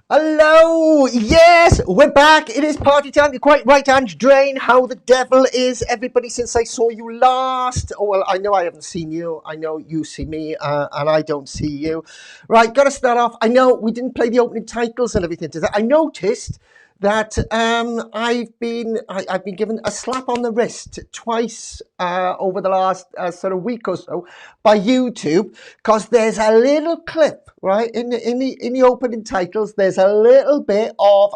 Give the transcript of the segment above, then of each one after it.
Hello, yes, we're back. It is party time. You're quite right, Ange Drain. How the devil is everybody since I saw you last? Oh, well, I know I haven't seen you. I know you see me, and I don't see you. Right, got to start off. I know we didn't play the opening titles and everything today. I noticed that I've been given a slap on the wrist twice over the last sort of week or so by YouTube because there's a little clip right in the opening titles. There's a little bit of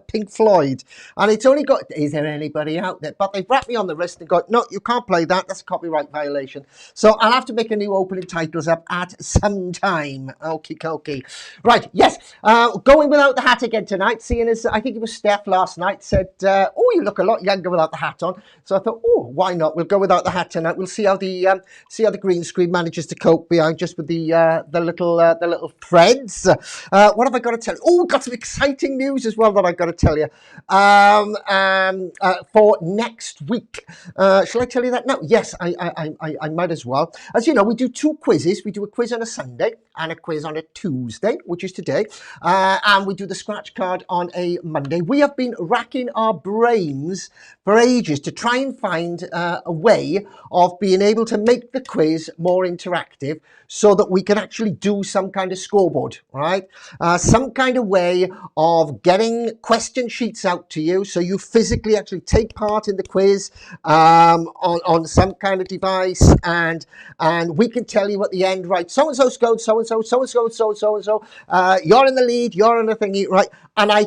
Pink Floyd, and it's only got. Is there anybody out there? But they've wrapped me on the wrist and got no. You can't play that. That's a copyright violation. So I'll have to make a new opening titles up at some time. Okie dokie. Right. Yes. Going without the hat again tonight. Seeing as I think it was Steph last night said, "Oh, you look a lot younger without the hat on." So I thought, "Oh, why not? We'll go without the hat tonight. We'll see how the green screen manages to cope behind just with the little threads." What have I got to tell you? Oh, we've got some exciting news as well that I've got to tell you for next week. Shall I tell you that now? Yes, I might as well. As you know, we do two quizzes. We do a quiz on a Sunday and a quiz on a Tuesday, which is today, and we do the scratch card on a Monday. We have been racking our brains for ages to try and find a way of being able to make the quiz more interactive so that we can actually do some kind of scoreboard, right? Some kind of way of getting question sheets out to you so you physically actually take part in the quiz on some kind of device, and we can tell you at the end, right, so-and-so scored so-and-so, so-and-so, so-and-so, you're in the lead, you're in the thingy, right? And I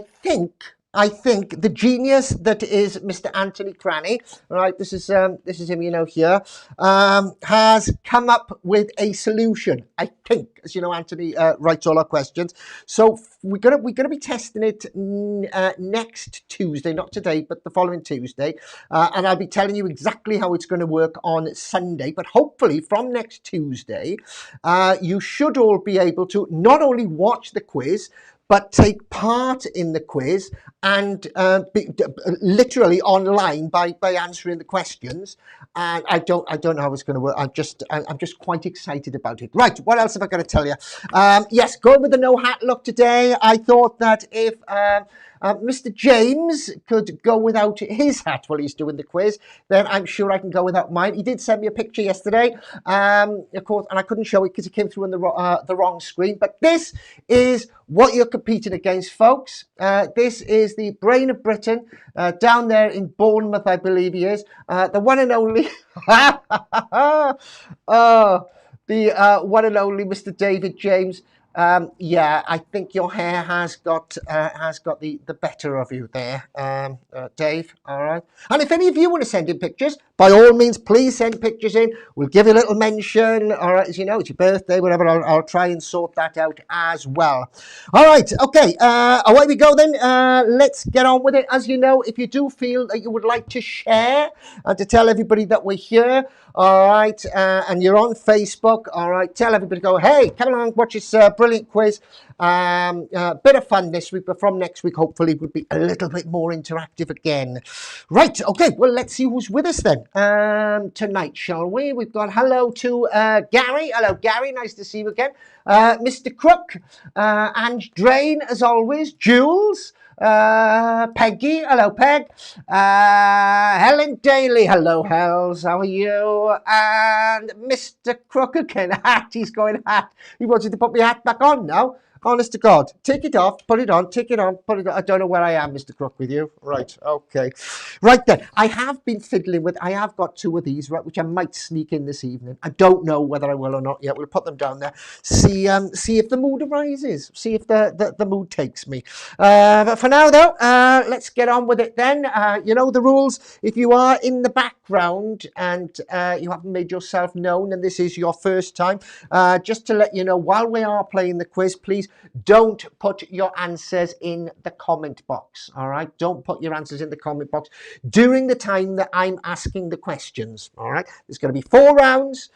think the genius that is Mr. Anthony Cranny, right? This is him, you know, here, has come up with a solution. I think, as you know, Anthony writes all our questions. So we're gonna be testing it next Tuesday, not today, but the following Tuesday, and I'll be telling you exactly how it's going to work on Sunday. But hopefully, from next Tuesday, you should all be able to not only watch the quiz, but take part in the quiz and literally online by answering the questions. And I don't know how it's going to work. I'm just quite excited about it. Right, what else have I got to tell you? Yes, going with the no hat look today. I thought that if Mr. James could go without his hat while he's doing the quiz, then I'm sure I can go without mine. He did send me a picture yesterday, of course, and I couldn't show it because it came through on the wrong screen. But this is what you're competing against, folks. This is the brain of Britain, down there in Bournemouth, I believe he is. The one and only, the one and only Mr. David James. Yeah, I think your hair has got the better of you there, Dave. All right. And if any of you want to send in pictures, by all means, please send pictures in. We'll give you a little mention. All right, as you know, it's your birthday, whatever. I'll try and sort that out as well. All right. Okay. Away we go then. Let's get on with it. As you know, if you do feel that you would like to share and to tell everybody that we're here, all right, and you're on Facebook, all right, tell everybody, go, hey, come along, watch this brilliant quiz. Bit of fun this week, but from next week, hopefully, we'll be a little bit more interactive again. Right, okay, well, let's see who's with us then tonight, shall we? We've got hello to Gary. Hello, Gary, nice to see you again. Mr. Crook, Ange Drain, as always, Jules. Peggy, hello Peg. Helen Daly, hello Hells, how are you? And Mr. Crook again, hat, he's going hat. He wants you to put my hat back on now. Honest to God, take it off, put it on, take it on, put it on. I don't know where I am, Mr. Crook, with you. Right, okay. Right then, I have been fiddling with, I have got two of these, right, which I might sneak in this evening. I don't know whether I will or not yet. We'll put them down there. See if the mood arises. See if the mood takes me. But for now, though, let's get on with it then. You know the rules. If you are in the background and you haven't made yourself known and this is your first time, just to let you know, while we are playing the quiz, please don't put your answers in the comment box, all right? Don't put your answers in the comment box during the time that I'm asking the questions, all right? There's going to be 4 rounds.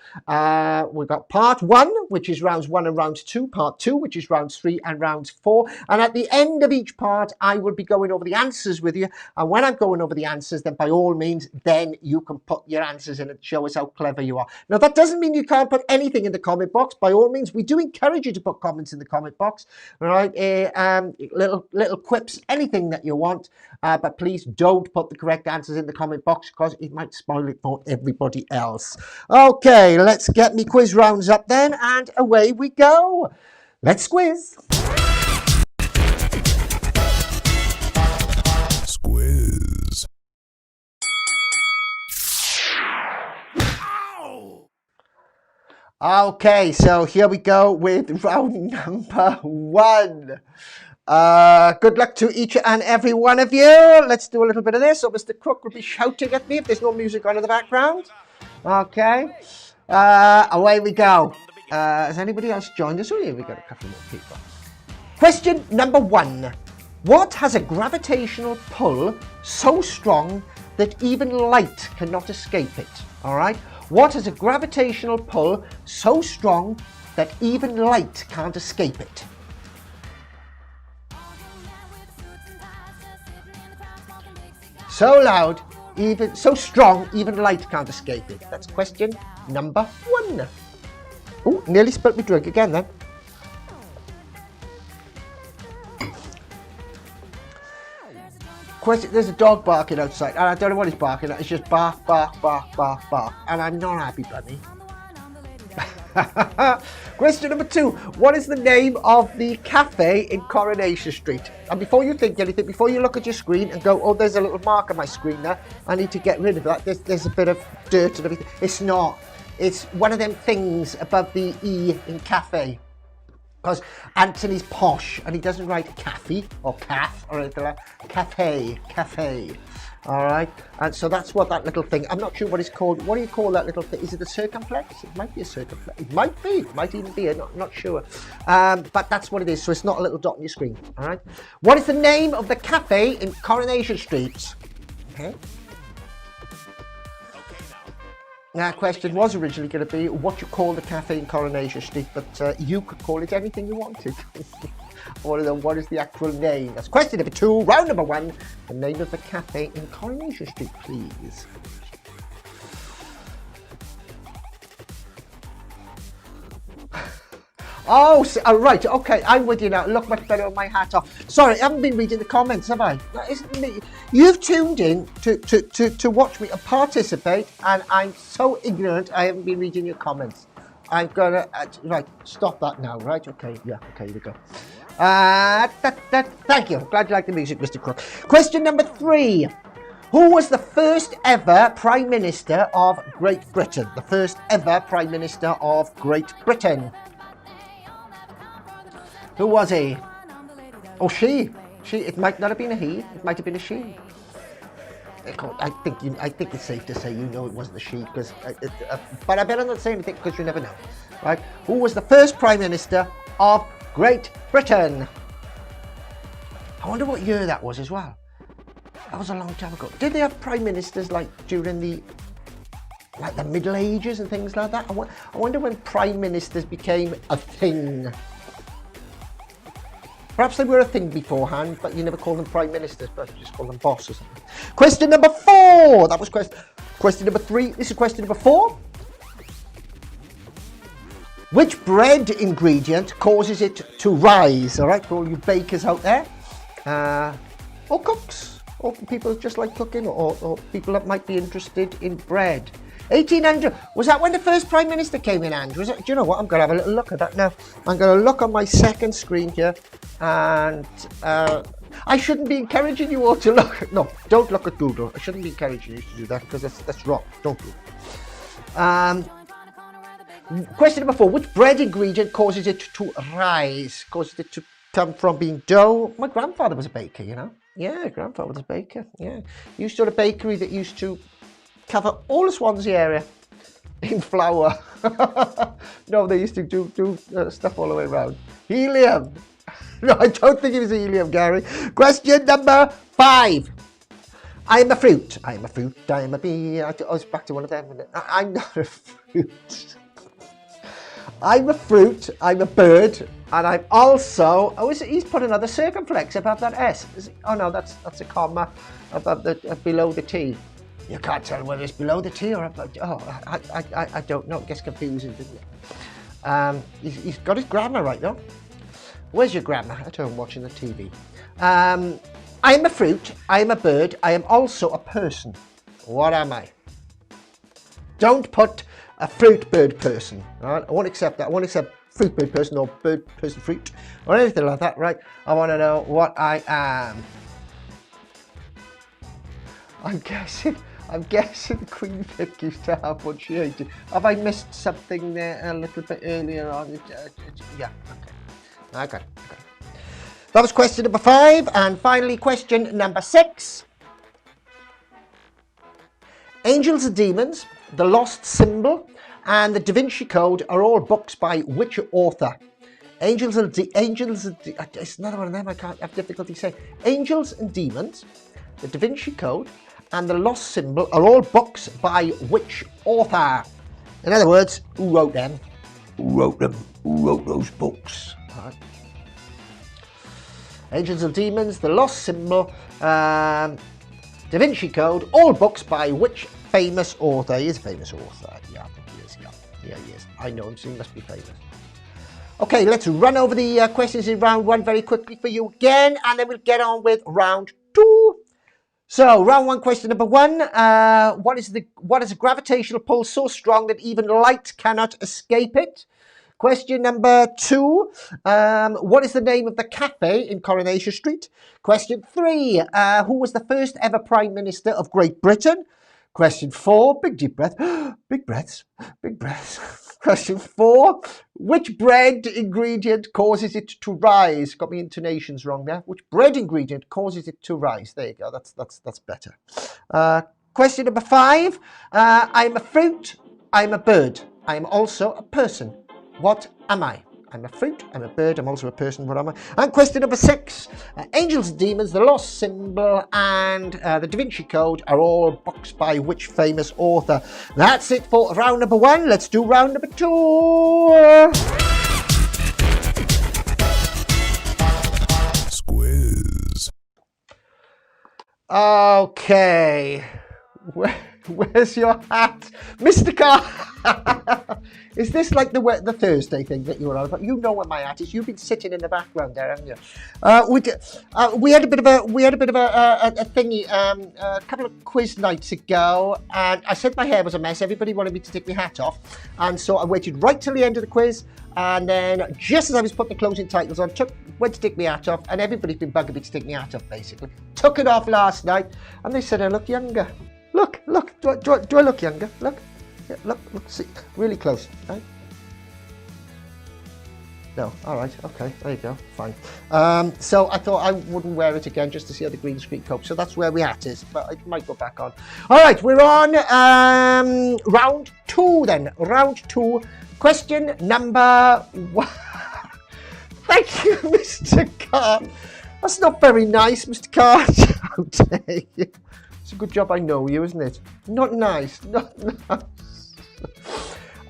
We've got part 1, which is rounds 1 and round 2, part 2, which is rounds 3 and rounds 4. And at the end of each part, I will be going over the answers with you. And when I'm going over the answers, then by all means, then you can put your answers in and show us how clever you are. Now, that doesn't mean you can't put anything in the comment box. By all means, we do encourage you to put comments in the comment box. box. All right, little quips, anything that you want. But please don't put the correct answers in the comment box because it might spoil it for everybody else. Okay, let's get me quiz rounds up then, and away we go. Let's squiz. Squiz. Okay, so here we go with round number 1. Good luck to each and every one of you. Let's do a little bit of this. So Mr. Crook will be shouting at me if there's no music on in the background. Okay, away we go. Has anybody else joined us? Oh yeah, we've got a couple more people. Question number 1. What has a gravitational pull so strong that even light cannot escape it? All right. What has a gravitational pull so strong that even light can't escape it? So loud, so strong, even light can't escape it. That's question number 1. Oh, nearly spilt my drink again then. There's a dog barking outside, and I don't know what he's barking at. It's just bark, bark, bark, bark, bark, and I'm not happy, bunny. Question number 2. What is the name of the cafe in Coronation Street? And before you think anything, before you look at your screen and go, oh, there's a little mark on my screen there, I need to get rid of that. There's a bit of dirt and everything. It's not. It's one of them things above the E in cafe. Because Anthony's posh and he doesn't write cafe or calf or anything like that. Cafe. All right. And so that's what that little thing, I'm not sure what it's called. What do you call that little thing? Is it a circumflex? It might be a circumflex. It might be. It might even be. I'm not sure. But that's what it is. So it's not a little dot on your screen. All right. What is the name of the cafe in Coronation Street? Okay. That question was originally going to be what you call the cafe in Coronation Street, but you could call it anything you wanted. What is the actual name? That's question number 2, round number 1. The name of the cafe in Coronation Street, please. Oh, right, okay, I'm with you now. Look much better with my hat off. Sorry, I haven't been reading the comments, have I? That isn't me. You've tuned in to watch me and participate, and I'm so ignorant I haven't been reading your comments. I'm gonna, right, stop that now, right? Okay, yeah, okay, here we go. Thank you. I'm glad you like the music, Mr. Crook. Question number 3. Who was the first ever Prime Minister of Great Britain? The first ever Prime Minister of Great Britain. Who was he? Oh, she. It might not have been a he. It might have been a she. I think it's safe to say you know it wasn't a she, because. But I better not say anything because you never know, right? Who was the first Prime Minister of Great Britain? I wonder what year that was as well. That was a long time ago. Did they have prime ministers like during the Middle Ages and things like that? I wonder when prime ministers became a thing. Perhaps they were a thing beforehand, but you never call them prime ministers, but you just call them boss or something. Question number 4. That was question number 3. This is question number 4. Which bread ingredient causes it to rise? All right, for all you bakers out there, or cooks, or people who just like cooking, or people that might be interested in bread. 1800, was that when the first Prime Minister came in, Andrew? Do you know what? I'm going to have a little look at that now. I'm going to look on my second screen here, and I shouldn't be encouraging you all to look. No, don't look at Google. I shouldn't be encouraging you to do that, because that's wrong. Don't do it. Question number 4. Which bread ingredient causes it to rise? Causes it to come from being dough? My grandfather was a baker, you know. Yeah, grandfather was a baker. Yeah. He used to have a bakery that used to cover all the Swansea area in flour. No, they used to do stuff all the way around. Helium. No, I don't think it was helium, Gary. Question number 5. I am a fruit. I am a fruit. I am a bee. I was back to one of them. I'm not a fruit. I'm a fruit. I'm a bird. And I'm also... Oh, he's put another circumflex above that S. Oh, no, that's a comma above below the T. You can't tell whether it's below the T or above. Oh, I don't know. It gets confusing, doesn't it? He's got his grammar right, though. Where's your grandma? At home watching the TV. I am a fruit. I am a bird. I am also a person. What am I? Don't put a fruit bird person. Right? I won't accept that. I won't accept fruit bird person or bird person fruit or anything like that. Right? I want to know what I am. I'm guessing Queen Vic used to have what she hated. Have I missed something there a little bit earlier on? Yeah, okay. I got it. That was question number 5. And finally, question number 6. Angels and Demons, The Lost Symbol, and The Da Vinci Code are all books by which author? It's another one of them I can't have difficulty saying. Angels and Demons, The Da Vinci Code, and The Lost Symbol are all books by which author? In other words, who wrote them? Who wrote them? Who wrote those books? Right. Angels and Demons, The Lost Symbol, Da Vinci Code, all books by which famous author? He is a famous author. Yeah, I think he is. Yeah, he is. I know him, so he must be famous. Okay, let's run over the questions in round 1 very quickly for you again, and then we'll get on with round 2. So, round 1, question number 1. What is a gravitational pull so strong that even light cannot escape it? Question number 2. What is the name of the cafe in Coronation Street? Question 3. Who was the first ever Prime Minister of Great Britain? Question 4. Big deep breath. Big breaths. Big breaths. Question 4. Which bread ingredient causes it to rise? Got my intonations wrong there. Which bread ingredient causes it to rise? There you go. That's better. Question number 5. I'm a fruit. I'm a bird. I am also a person. What am I? I'm a fruit, I'm a bird, I'm also a person, what am I? And question number 6. Angels and Demons, The Lost Symbol, and The Da Vinci Code are all books by which famous author? That's it for round number 1. Let's do round number 2. Squiz. Okay. Where's your hat? Mr. Carr! Is this like the Thursday thing that you were on about? You know where my hat is. You've been sitting in the background there, haven't you? We had a bit of a thingy a couple of quiz nights ago, and I said my hair was a mess. Everybody wanted me to take my hat off, and so I waited right till the end of the quiz, and then just as I was putting the closing titles on, went to take my hat off, and everybody's been bugging me to take my hat off, basically. Took it off last night, and they said I look younger. Look, do I look younger? Look. Yeah, look, see, really close, right? No, all right, okay, there you go, fine. So I thought I wouldn't wear it again just to see how the green screen copes. So that's where we at is, but I might go back on. All right, we're on round 2 then. Round 2, question number 1. Thank you, Mr. Carr. That's not very nice, Mr. Carr. How dare you? It's a good job I know you, isn't it? Not nice, not nice.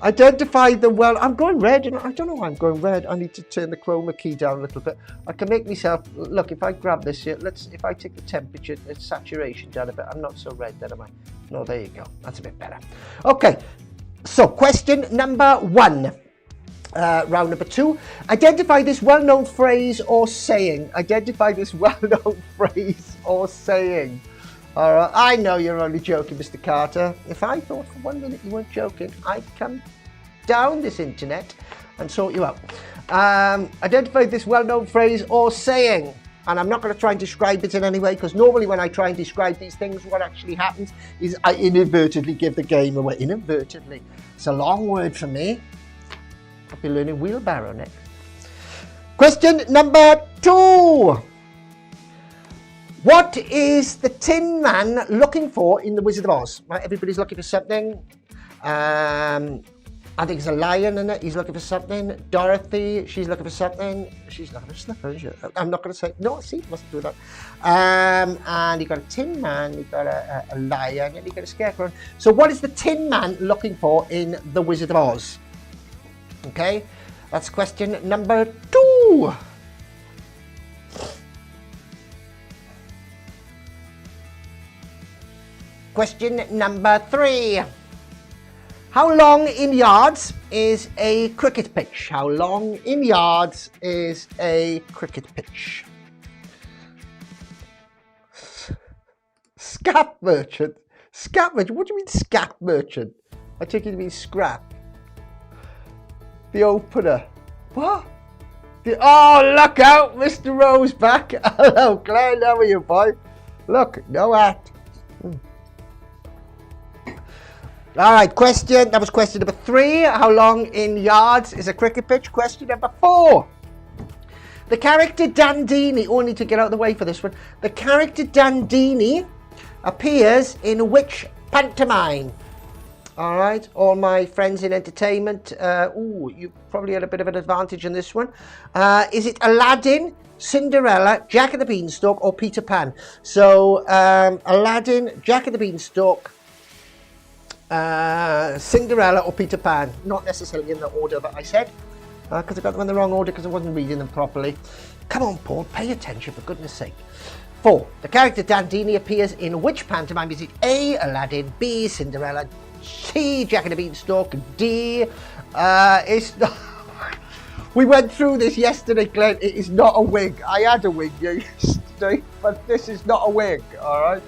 Identify the well. I'm going red, and I don't know why I'm going red. I need to turn the chroma key down a little bit. I can make myself look. If I grab this here, if I take the temperature, the saturation down a bit, I'm not so red then, am I? No, there you go. That's a bit better. Okay. So, question number 1. Round number 2. Identify this well-known phrase or saying. Identify this well-known phrase or saying. All right, I know you're only joking, Mr. Carter. If I thought for 1 minute you weren't joking, I'd come down this internet and sort you out. Identify this well-known phrase or saying. And I'm not going to try and describe it in any way, because normally when I try and describe these things, what actually happens is I inadvertently give the game away. Inadvertently. It's a long word for me. I'll be learning wheelbarrow next. Question number 2. What is the Tin Man looking for in The Wizard of Oz? Right, everybody's looking for something. I think it's a lion in it. He's looking for something. Dorothy, she's looking for something. She's looking for a slipper, isn't she? I'm not going to say. No, see, mustn't do that. And you got a Tin Man, you got a lion, and you got a scarecrow. So what is the Tin Man looking for in The Wizard of Oz? Okay, that's question number 2. Question number 3. How long in yards is a cricket pitch? How long in yards is a cricket pitch? Scrap merchant. Scrap merchant? What do you mean scrap merchant? I take it to mean scrap. The opener. What? Oh, look out, Mr. Roseback. Hello, Glenn. How are you, boy? Look, no hat. All right, question. That was question number 3. How long in yards is a cricket pitch? Question number 4. The character Dandini. Oh, I need to get out of the way for this one. The character Dandini appears in which pantomime? All right, all my friends in entertainment. You probably had a bit of an advantage in this one. Is it Aladdin, Cinderella, Jack and the Beanstalk, or Peter Pan? So Aladdin, Jack and the Beanstalk, Cinderella, or Peter Pan. Not necessarily in the order that I said, because I got them in the wrong order because I wasn't reading them properly. Come on, Paul, pay attention for goodness sake. 4. The character Dandini appears in which pantomime? Is it A, Aladdin, B, Cinderella, C, Jack and the Beanstalk, D, it's not. We went through this yesterday, Glenn. It is not a wig. I had a wig yesterday, but this is not a wig. All right,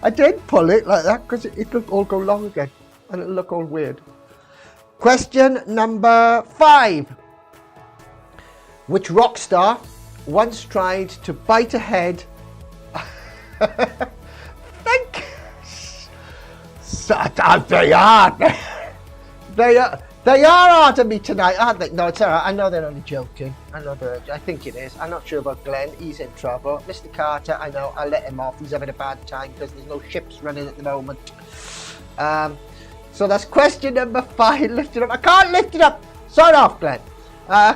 I did pull it like that because it'll all go long again and it'll look all weird. Question number 5. Which rock star once tried to bite a head? Thank you. They are hard on me tonight, aren't they? No, it's all right. I know they're only joking. I think it is. I'm not sure about Glenn. He's in trouble. Mr. Carter, I know. I'll let him off. He's having a bad time because there's no ships running at the moment. So that's question number 5. Lift it up. I can't lift it up. Sign off, Glenn.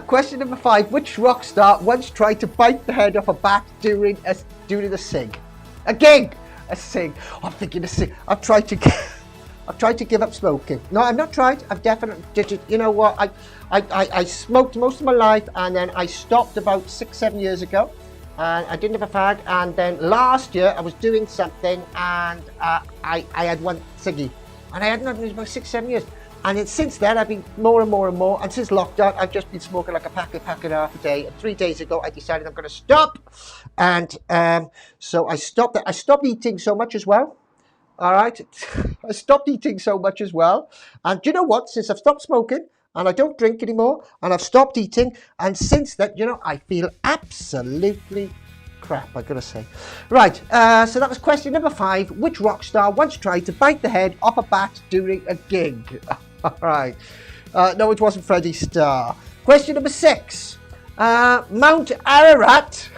Question number 5. Which rock star once tried to bite the head off a bat during a sig? A gig. A sig. I'm thinking a sig. I've tried to give up smoking. No, I've not tried. I've definitely did it. You know what? I smoked most of my life, and then I stopped about 6-7 years ago, and I didn't have a fag. And then last year I was doing something, and I had one ciggy, and I hadn't had it about 6-7 years. And since then I've been more and more and more. And since lockdown, I've just been smoking like a pack and a half a day. And 3 days ago, I decided I'm going to stop. And so I stopped. I stopped eating so much as well. All right, I stopped eating so much as well. And do you know what? Since I've stopped smoking and I don't drink anymore and I've stopped eating, and since that, I feel absolutely crap, I gotta say. Right, so that was question number 5. Which rock star once tried to bite the head off a bat during a gig? All right. No, it wasn't Freddie Starr. Question number 6. Mount Ararat.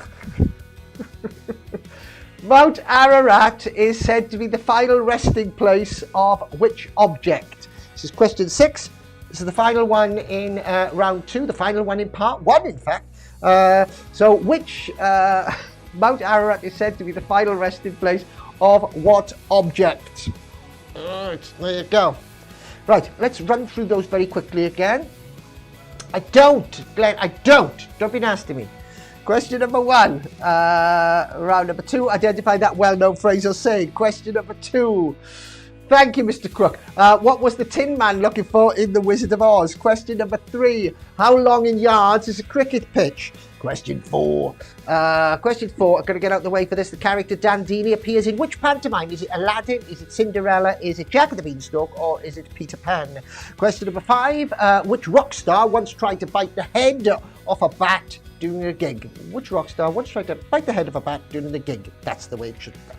Mount Ararat is said to be the final resting place of which object? This is question 6. This is the final one in round 2, the final one in part 1, in fact. So which Mount Ararat is said to be the final resting place of what object? Right, there you go. Right, let's run through those very quickly again. I don't, Glenn, I don't. Don't be nasty to me. Question number 1, round number 2, identify that well-known phrase or saying. Question number 2, thank you, Mr. Crook. What was the Tin Man looking for in The Wizard of Oz? Question number 3, how long in yards is a cricket pitch? Question 4, I'm going to get out the way for this. The character Dandini appears in which pantomime? Is it Aladdin? Is it Cinderella? Is it Jack and the Beanstalk? Or is it Peter Pan? Question number 5, which rock star once tried to bite the head off a bat during a gig? Which rock star once tried to bite the head of a bat during the gig? That's the way it should go.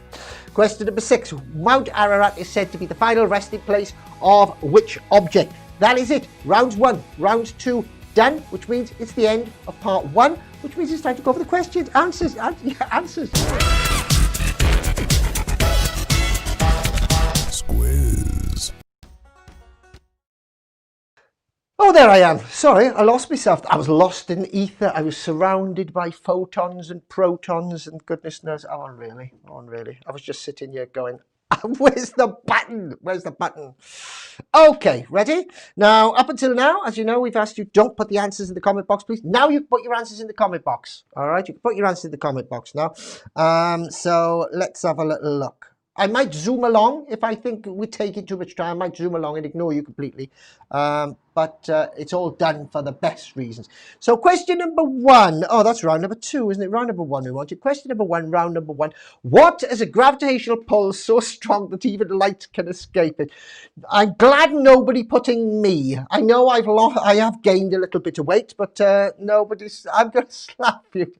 Question number 6. Mount Ararat is said to be the final resting place of which object? That is it. Round 1, round 2 done, which means it's the end of part 1, which means it's time to go for the questions. Answers. Squiz. Oh, there I am. Sorry, I lost myself. I was lost in ether. I was surrounded by photons and protons and goodness knows. Oh, really? I was just sitting here going, where's the button? Where's the button? Okay, ready? Now, up until now, as you know, we've asked you, don't put the answers in the comment box, please. Now you can put your answers in the comment box. All right, you can put your answers in the comment box now. So let's have a little look. I might zoom along if I think we're taking too much time. I might zoom along and ignore you completely. But it's all done for the best reasons. So question number 1. Oh, that's round number 2, isn't it? Round number 1 we wanted. Question number 1, round number 1. What is a gravitational pull so strong that even light can escape it? I'm glad nobody putting me. I know I have gained a little bit of weight, but nobody's. I'm going to slap you.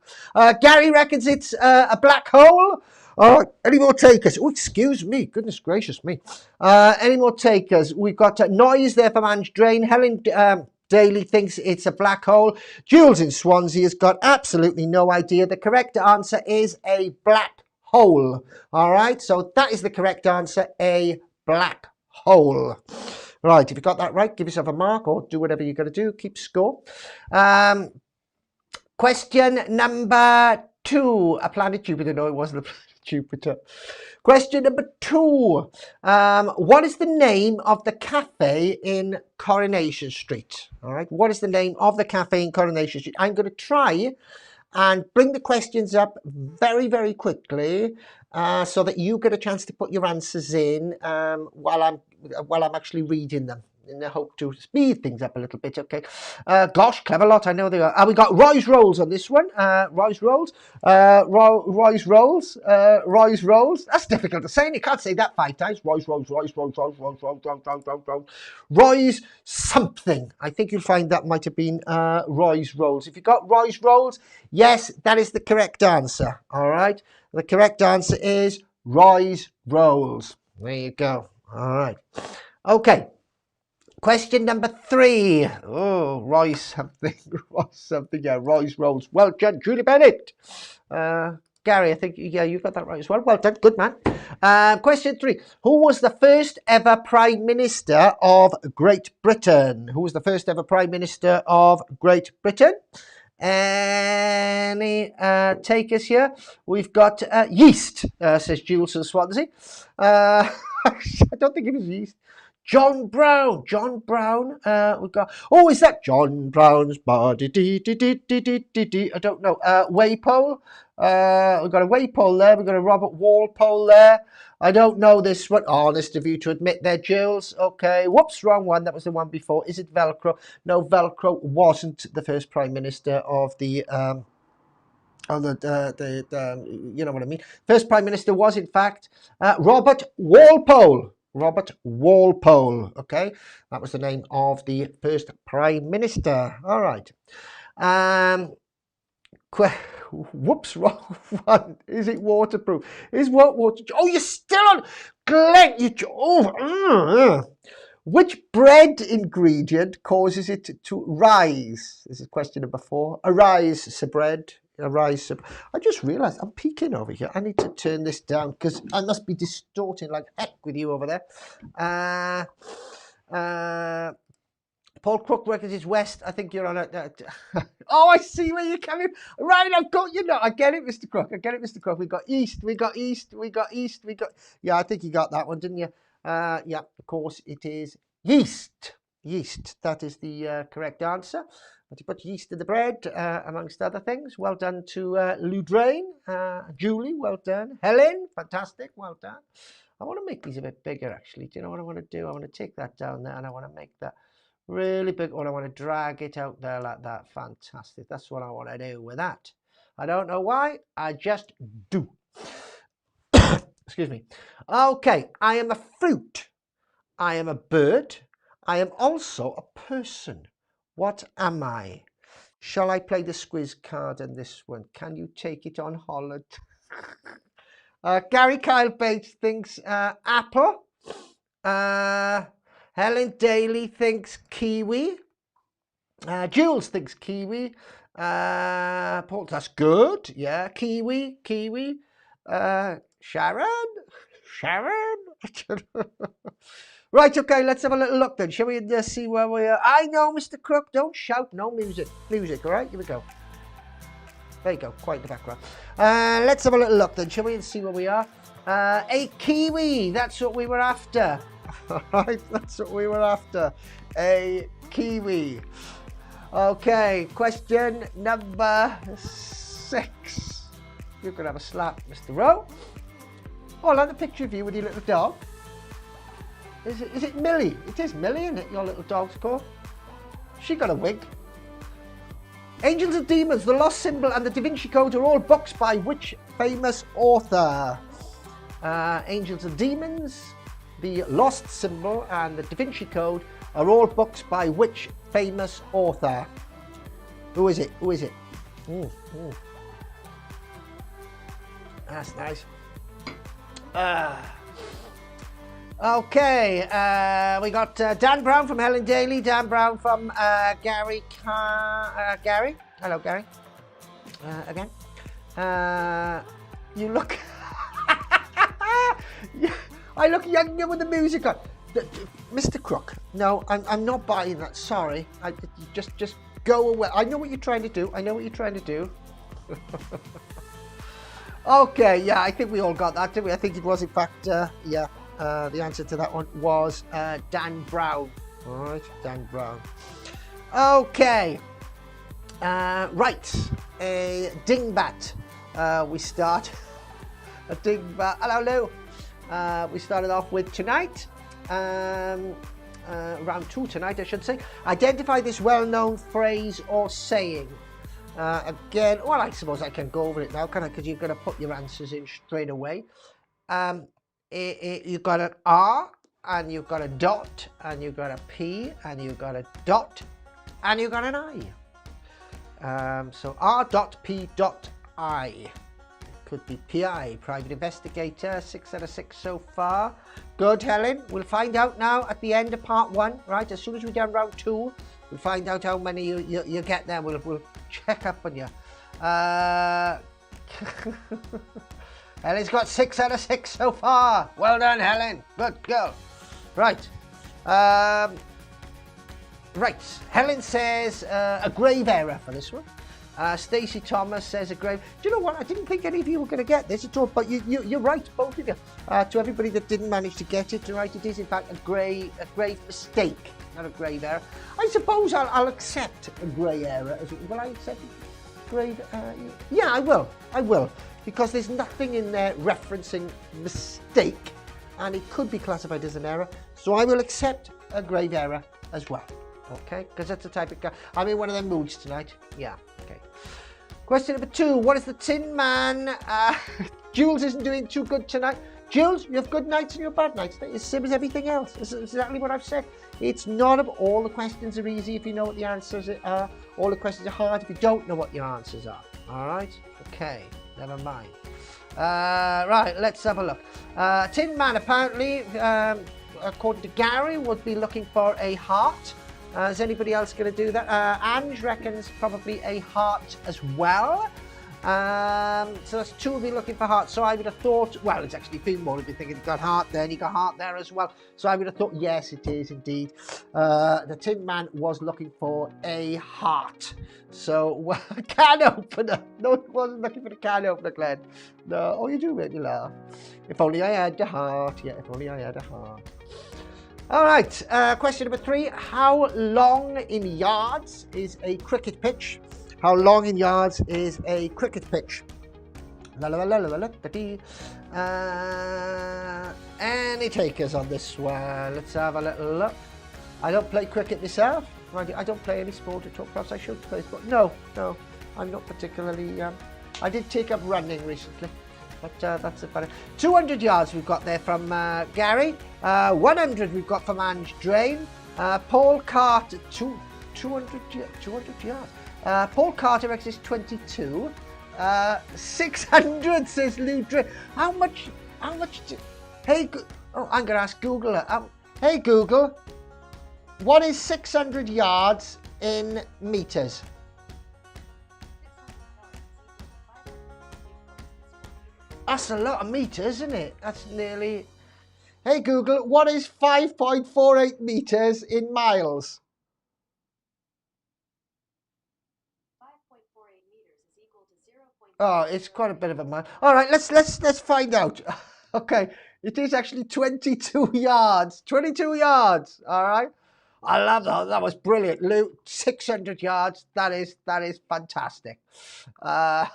Gary reckons it's a black hole. All right, any more takers? Oh, excuse me. Goodness gracious me. Any more takers? We've got noise there from Ange Drain. Helen Daly thinks it's a black hole. Jules in Swansea has got absolutely no idea. The correct answer is a black hole. All right, so that is the correct answer, a black hole. Right, if you got that right, give yourself a mark or do whatever you're going to do. Keep score. Question number 2. A planet Jupiter. No, it wasn't a planet Jupiter. Question number 2. What is the name of the cafe in Coronation Street? All right. What is the name of the cafe in Coronation Street? I'm going to try and bring the questions up very, very quickly so that you get a chance to put your answers in while I'm actually reading them, in the hope to speed things up a little bit. Okay. Gosh, clever lot. I know they are. We got Roy's Rolls on this one. Roy's Rolls. Roy's Rolls. Roy's Rolls. That's difficult to say. You can't say that 5 times. Roy's Rolls. Roy's Rolls. Roy's Rolls. Roy's Rolls. Roy's something. I think you'll find that might have been Roy's Rolls. If you got Roy's Rolls, yes, that is the correct answer. All right. The correct answer is Roy's Rolls. There you go. All right. Okay. Question number 3. Oh, Royce something. Royce something. Yeah, Roy's Rolls. Well done, Julie Bennett. Gary, I think, yeah, you got that right as well. Well done. Good man. Question 3. Who was the first ever Prime Minister of Great Britain? Who was the first ever Prime Minister of Great Britain? Any takers here? We've got yeast, says Jules and Swansea. I don't think it was yeast. John Brown. We've got. Oh, is that John Brown's body? I don't know. Waypole. We've got a Waypole there. We've got a Robert Walpole there. I don't know this one. Honest of you to admit there, Jules. Okay. Whoops, wrong one. That was the one before. Is it Velcro? No, Velcro wasn't the first Prime Minister of the you know what I mean. First Prime Minister was, in fact, Robert Walpole. Robert Walpole. Okay, that was the name of the first Prime Minister. All right. Whoops, wrong one. Is it waterproof? Is what water? Oh, you're still on, Glenn. Which bread ingredient causes it to rise? This is question number 4. Arise, Sir Bread. Arise. I just realised I'm peeking over here. I need to turn this down because I must be distorting like heck with you over there. Paul Crook reckons it's west. I think you're on a. Oh, I see where you're coming. Right, I've got you now. I get it, Mr. Crook. We got east. Yeah, I think you got that one, didn't you? Yeah, of course it is yeast. Yeast. That is the correct answer. But you put yeast in the bread, amongst other things. Well done to Ludrain. Julie, well done. Helen, fantastic. Well done. I want to make these a bit bigger, actually. Do you know what I want to do? I want to take that down there and I want to make that really big, or I want to drag it out there like that. Fantastic. That's what I want to do with that. I don't know why. I just do. Excuse me. Okay. I am a fruit. I am a bird. I am also a person. What am I? Shall I play the Squiz card on this one? Can you take it on holiday? Gary Kyle Bates thinks apple. Helen Daly thinks kiwi. Jules thinks kiwi. Paul, that's good. Yeah, kiwi. Sharon. Right, okay, let's have a little look then. Shall we see where we are? I know, Mr. Crook, don't shout. No music. All right, here we go. There you go, quite in the background. Let's have a little look then, shall we, and see where we are. A kiwi, that's what we were after. All right, that's what we were after. A kiwi. Okay, question number 6. You could have a slap, Mr. Rowe. Oh, I like the picture of you with your little dog. Is it Millie? It is Millie, isn't it? Your little dog's called. She got a wig. Angels and Demons, The Lost Symbol and The Da Vinci Code are all books by which famous author? Angels and Demons, The Lost Symbol and The Da Vinci Code are all books by which famous author? Who is it? Who is it? That's nice. Okay, we got Dan Brown from Helen Daly, Dan Brown from Gary. Gary? Hello, Gary. Again. You look... I look younger with the music on. Mr. Crook, no, I'm not buying that, sorry. Just go away. I know what you're trying to do. I know what you're trying to do. Okay, yeah, I think we all got that, didn't we? I think it was, in fact, yeah. The answer to that one was Dan Brown. All right, Dan Brown. Okay. Right. A dingbat. We start. A dingbat. Hello, Lou. We started off with tonight. Round 2 tonight, I should say. Identify this well-known phrase or saying. Again, well, I suppose I can go over it now, can I? Because you're going to put your answers in straight away. You've got an R, and you've got a dot, and you've got a P, and you've got a dot, and you've got an I. So R dot P dot I. Could be PI, Private Investigator, 6 out of 6 so far. Good, Helen. We'll find out now at the end of part 1, right? As soon as we're done round 2, we'll find out how many you get there. We'll check up on you. Helen's got 6 out of 6 so far. Well done, Helen. Good girl. Right. Right. Helen says a grave error for this one. Stacey Thomas says a grave. Do you know what? I didn't think any of you were going to get this at all, but you're right, both of you. To everybody that didn't manage to get it, right, it is in fact a grave mistake, not a grave error. I suppose I'll accept a grey error. Will I accept a grave? Yeah, I will. I will, because there's nothing in there referencing mistake, and it could be classified as an error. So I will accept a grave error as well. Okay, because that's the type of guy. I'm in one of them moods tonight. Yeah. Okay. Question number 2. What is the Tin Man? Jules isn't doing too good tonight. Jules, you have good nights and you have bad nights. It's the same as everything else. This is exactly what I've said. It's not all the questions are easy if you know what the answers are. All the questions are hard if you don't know what your answers are. All right? Okay. Never mind. Right, let's have a look. Tin Man, apparently, according to Gary, would be looking for a heart. Is anybody else going to do that? Ange reckons probably a heart as well. So that's 2 of you looking for heart. So I would have thought, well, it's actually been more if you think you've got heart there and you got heart there as well. So I would have thought, yes, it is indeed. The Tin Man was looking for a heart. So, well, can opener. No, it wasn't looking for the can opener, Glenn. No, oh, you do make me laugh. If only I had the heart. Yeah, if only I had a heart. All right, question number 3. How long in yards is a cricket pitch? How long in yards is a cricket pitch? Any takers on this one? Let's have a little look. I don't play cricket myself. I don't play any sport at all. Perhaps I should play sport. No, I'm not particularly... I did take up running recently. But that's about it. 200 yards we've got there from Gary. 100 we've got from Ange Drain. Paul Carter, 200 yards. Paul Carter reckons 22. 600 says Lou Drain. How much hey, I'm going to ask Google. Hey Google, what is 600 yards in meters? That's a lot of meters, isn't it? That's nearly... Hey Google, what is 5.48 meters in miles? 5.48 meters is equal to 0. Oh, it's quite a bit of a mile. All right, let's find out. Okay, it is actually 22 yards. 22 yards. All right. I love that. That was brilliant, Lou. 600 yards. That is fantastic. All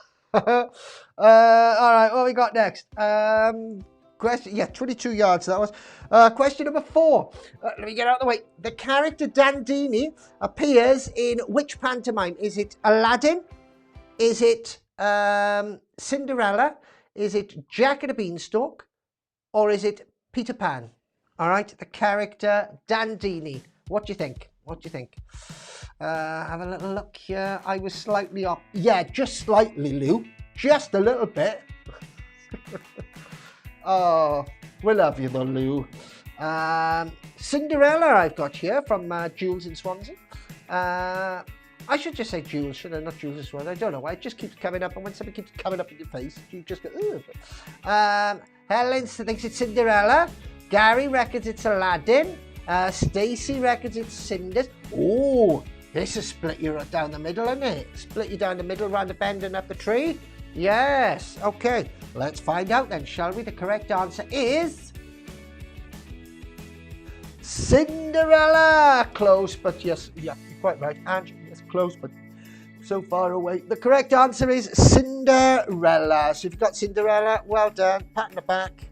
right, what we got next? Question, yeah, 22 yards that was. Question number 4. Let me get out of the way. The character Dandini appears in which pantomime? Is it Aladdin? Is it Cinderella? Is it Jack and the Beanstalk? Or is it Peter Pan? All right, the character Dandini. What do you think? What do you think? Have a little look here. I was slightly off. Yeah, just slightly, Lou. Just a little bit. Oh, we love you though, Lou. Cinderella I've got here from Jules in Swansea. I should just say Jules, should I? Not Jules in Swansea. I don't know why. It just keeps coming up, and when something keeps coming up in your face, you just go, ugh. Helen thinks it's Cinderella. Gary reckons it's Aladdin. Stacey reckons it's Cinders. Oh, this is split you down the middle, isn't it? Split you down the middle, round the bend and up the tree. Yes. Okay, let's find out then, shall we? The correct answer is Cinderella. Close, but yes, yeah, you're quite right. And yes, close, but so far away. The correct answer is Cinderella. So if you've got Cinderella, well done. Pat on the back.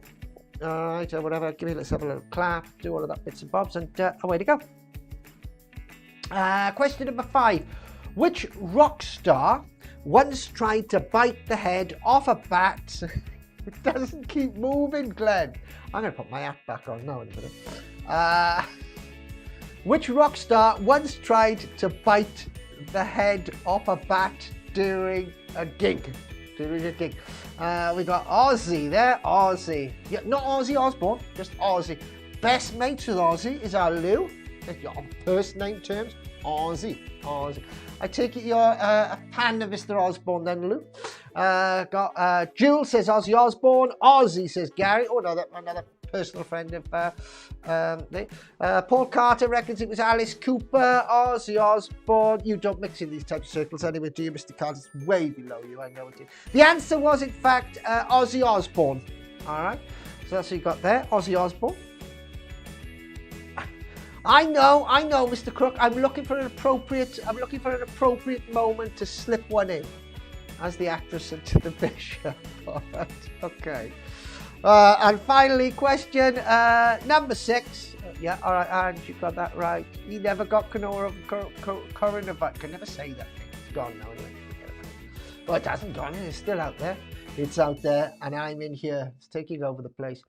All right, or whatever. Let's have a little clap. Do all of that bits and bobs, and away to go. Question number 5. Which rock star once tried to bite the head off a bat? It doesn't keep moving, Glenn. I'm going to put my hat back on now in a minute. Which rock star once tried to bite the head off a bat during a gig? We got Ozzy there. Ozzy. Yeah, not Ozzy Osbourne, just Ozzy. Best mates with Ozzy is our Lou. On first name terms, Ozzy. I take it you're a fan of Mr. Osborne then, Lou. Got Jules says Ozzy Osbourne. Ozzy says Gary. Oh, no, another personal friend of Paul Carter reckons it was Alice Cooper. Ozzy Osbourne. You don't mix in these types of circles anyway, do you, Mr. Carter? It's way below you, I know it. The answer was, in fact, Ozzy Osbourne. All right, so that's what you got there, Ozzy Osbourne. I know, Mr. Crook. I'm looking for an appropriate moment to slip one in, as the actress said to the bishop. All right, okay. And finally, question number 6. Yeah, all right, and you got that right. He never got coronavirus. Can never say that thing. It's gone now anyway. Well, it hasn't gone. It's still out there. It's out there, and I'm in here. It's taking over the place.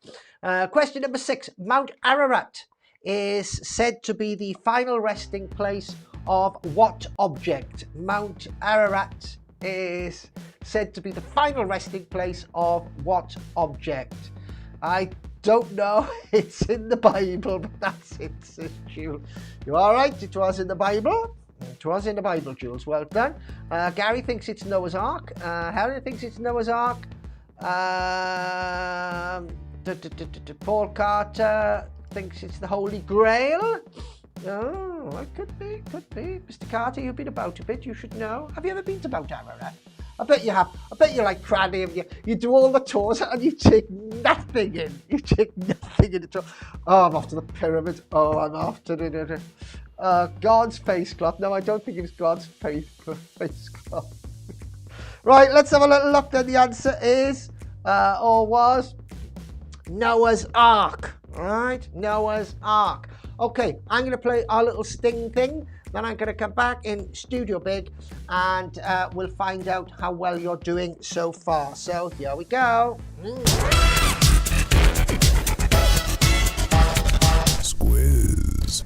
Question number 6. Mount Ararat is said to be the final resting place of what object? Mount Ararat is said to be the final resting place of what object? I don't know. It's in the Bible, but that's it, says Jules. You all right? It was in the Bible. It was in the Bible, Jules. Well done. Gary thinks it's Noah's Ark. Helen thinks it's Noah's Ark. Paul Carter thinks it's the Holy Grail. Oh, it could be. Mr. Carter, you've been about a bit, you should know. Have you ever been to Mount Ararat? I bet you have. I bet you like Cranny and you do all the tours and you take nothing in. You take nothing in at all. Oh, I'm off to the pyramid. Oh, I'm off to the God's face cloth. No, I don't think it's God's face cloth. Right, let's have a little look then. The answer is, or was, Noah's Ark. All right, Noah's Ark. Okay, I'm going to play our little sting thing. Then I'm going to come back in Studio Big and we'll find out how well you're doing so far. So here we go. Squiz.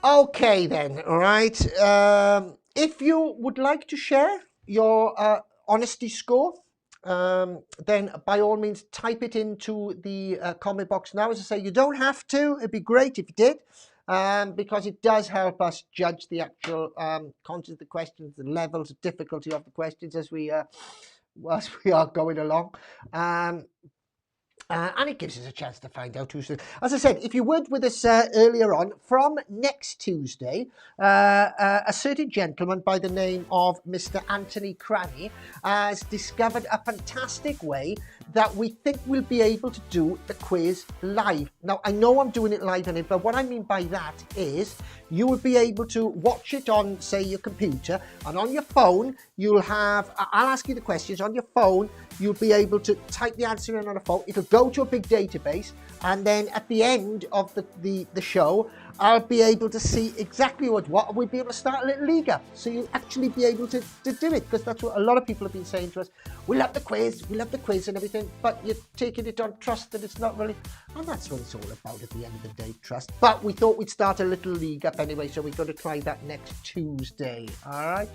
Okay then, all right. If you would like to share your honesty score, then by all means type it into the comment box now. As I say, you don't have to. It'd be great if you did, because it does help us judge the actual content of the questions, the levels of difficulty of the questions as we are going along. And it gives us a chance to find out who's. As I said, if you weren't with us earlier on, from next Tuesday, a certain gentleman by the name of Mr. Anthony Cranny has discovered a fantastic way that we think we'll be able to do the quiz live. Now, I know I'm doing it live on it, but what I mean by that is you will be able to watch it on, say, your computer, and on your phone, you'll have, I'll ask you the questions on your phone, you'll be able to type the answer in on a phone. It'll go to a big database, and then at the end of the show, I'll be able to see exactly what we'll be able to start a little league up. So you'll actually be able to do it, because that's what a lot of people have been saying to us. We love the quiz and everything, but you're taking it on trust that it's not really, and that's what it's all about at the end of the day, trust. But we thought we'd start a little league up anyway, so we're going to try that next Tuesday. All right.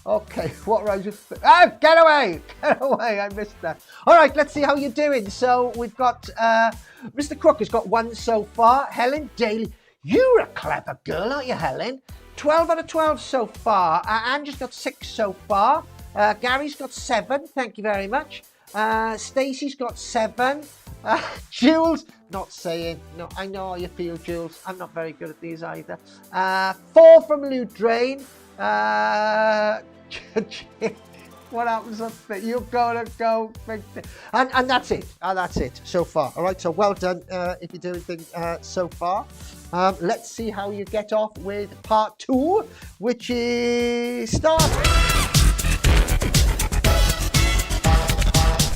Okay. What rhymes with? Oh, get away! Get away! I missed that. All right. Let's see how you're doing. So we've got Mr. Crook has got 1 so far. Helen Daly. You're a clever girl, aren't you, Helen? 12 out of 12 so far. Andrew's got 6 so far. Gary's got 7. Thank you very much. Stacey's got 7. Jules, not saying. No, I know how you feel, Jules. I'm not very good at these either. 4 from Lou Drain. What happens up there? You're gonna go, and that's it. And that's it so far. All right. So well done if you do anything so far. Let's see how you get off with part 2, which is start.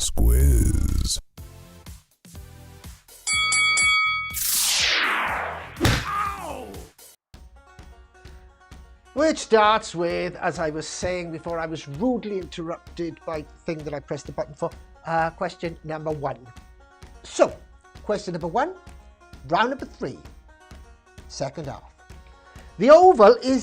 Squiz. Which starts with, as I was saying before, I was rudely interrupted by the thing that I pressed the button for. Question number 1. So, question number 1, round number 3, second half. The oval in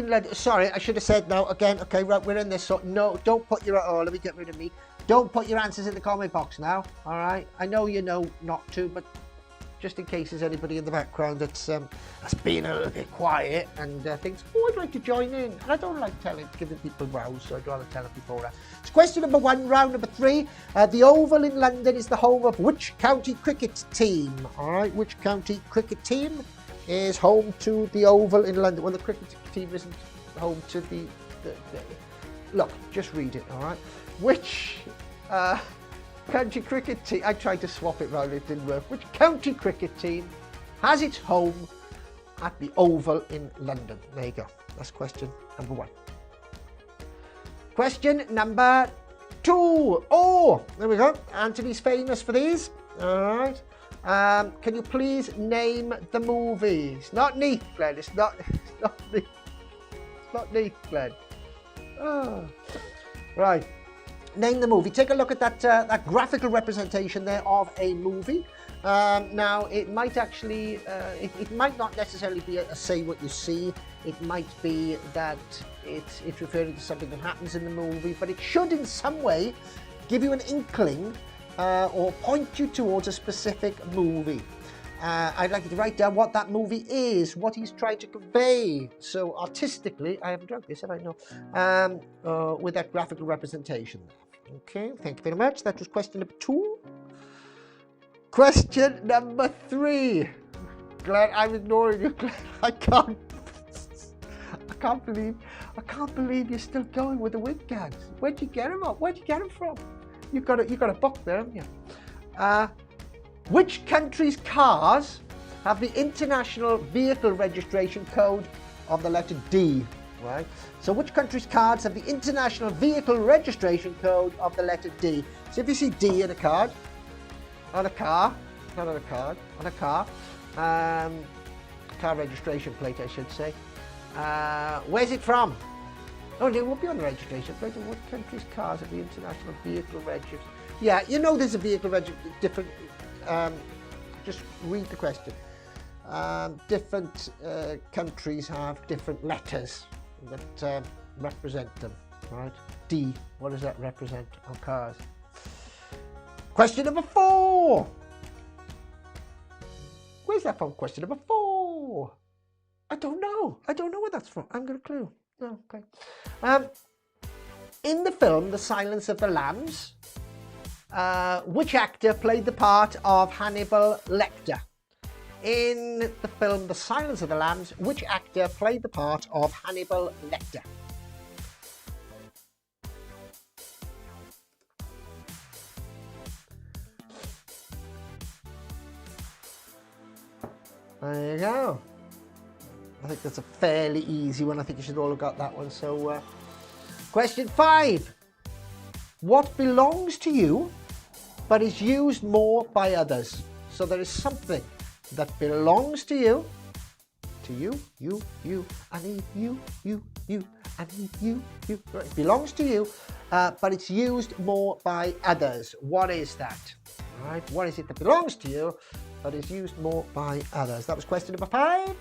London. Sorry, I should have said now again. Okay, right, we're in this. So no, don't put your. Oh, let me get rid of me. Don't put your answers in the comment box now. All right. I know you know not to, but just in case there's anybody in the background that's being a little bit quiet and thinks, oh, I'd like to join in. And I don't like giving people rows, so I'd rather tell them before that. So question number 1, round number 3. The Oval in London is the home of which county cricket team? All right, which county cricket team is home to the Oval in London? Well, the cricket team isn't home to the look, just read it, all right? Which county cricket team, I tried to swap it round, it didn't work. Which county cricket team has its home at the Oval in London? There you go. That's question number 1. Question number 2. Oh, there we go. Anthony's famous for these. All right. Can you please name the movie? It's not Neath, Glenn. It's not Neath. It's not Neath, Glenn. Oh. Right. Name the movie. Take a look at that graphical representation there of a movie. Now, it might actually, it might not necessarily be a say what you see. It might be that it's referring to something that happens in the movie, but it should in some way give you an inkling or point you towards a specific movie. I'd like you to write down what that movie is, what he's trying to convey. So artistically, I haven't drunk this, have I? No. With that graphical representation. Okay, thank you very much. That was question number 2. Question number 3. Glenn, I'm ignoring you, Glenn. I can't believe you're still going with the wig gags. Where'd you get them up? Where'd you get them from? You got a book there, haven't you? Which country's cars have the International Vehicle Registration Code of the letter D? Right. So which country's cars have the International Vehicle Registration Code of the letter D? So if you see D in a card, on a car, not on a card, on a car registration plate, I should say. Where's it from? Oh, it won't be on the registration plate. What country's cars have the International Vehicle Registration? Yeah, you know there's a vehicle registration, different, just read the question. Different countries have different letters that represent them, right? D, what does that represent on cars? Question number 4. Where's that from? Question number 4. I don't know where that's from. I haven't got a clue. No, okay. In the film The Silence of the Lambs, Which actor played the part of Hannibal Lecter? In the film The Silence of the Lambs, which actor played the part of Hannibal Lecter? There you go. I think that's a fairly easy one. I think you should all have got that one. So, question 5. What belongs to you, but is used more by others? So there is something that belongs to you, I need you, I need you. It belongs to you, but it's used more by others. What is that? All right, what is it that belongs to you, but is used more by others? That was question number 5.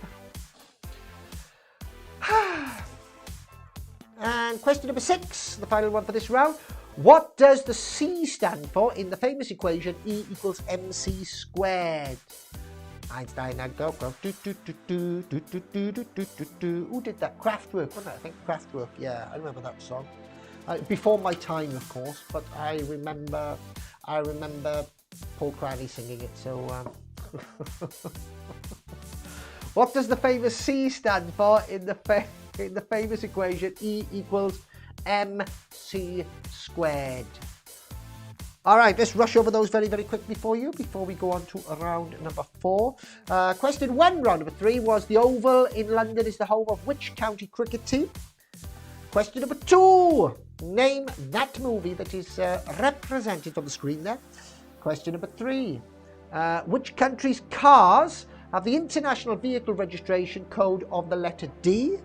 And question number 6, the final one for this round. What does the C stand for in the famous equation E equals mc squared? Einstein and go. Who did that? Kraftwerk, wasn't it? I think Kraftwerk. Yeah, I remember that song. Before my time, of course, but I remember Paul Cranley singing it. So, what does the famous C stand for in the famous equation E equals mc squared? All right, let's rush over those very, very quickly for you before we go on to round number 4. Question 1, round number 3 was the Oval in London is the home of which county cricket team? Question number 2, name that movie that is represented on the screen there. Question number 3, which country's cars have the International Vehicle Registration Code of the letter D?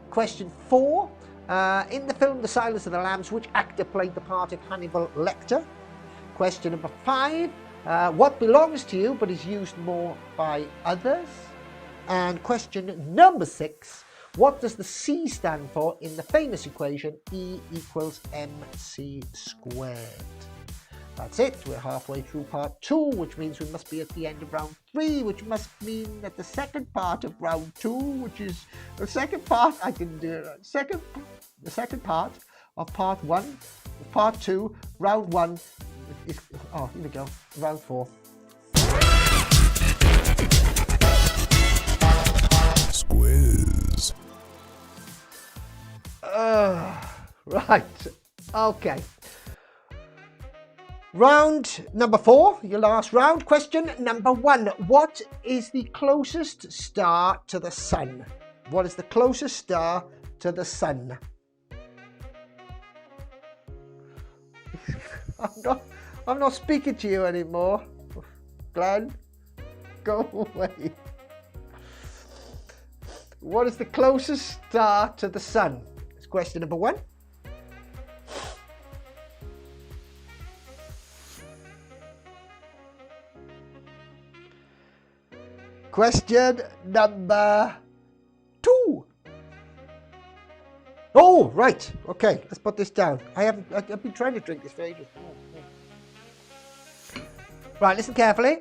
Question 4, in the film The Silence of the Lambs, which actor played the part of Hannibal Lecter? Question number 5, what belongs to you but is used more by others? And question number 6, what does the C stand for in the famous equation E equals mc squared? That's it. We're halfway through part 2, which means we must be at the end of round 3, which must mean that the second part of round 2, which is the second part, I can do it. The second part of part 1, part 2, round 1 is, oh, here we go, round 4. Squiz. Right, okay. Round number 4, your last round. Question number 1. What is the closest star to the sun? What is the closest star to the sun? I'm not speaking to you anymore. Glenn, go away. What is the closest star to the sun? It's question number 1. Question number 2. Oh, right. Okay, let's put this down. I've been trying to drink this for ages. Right, listen carefully.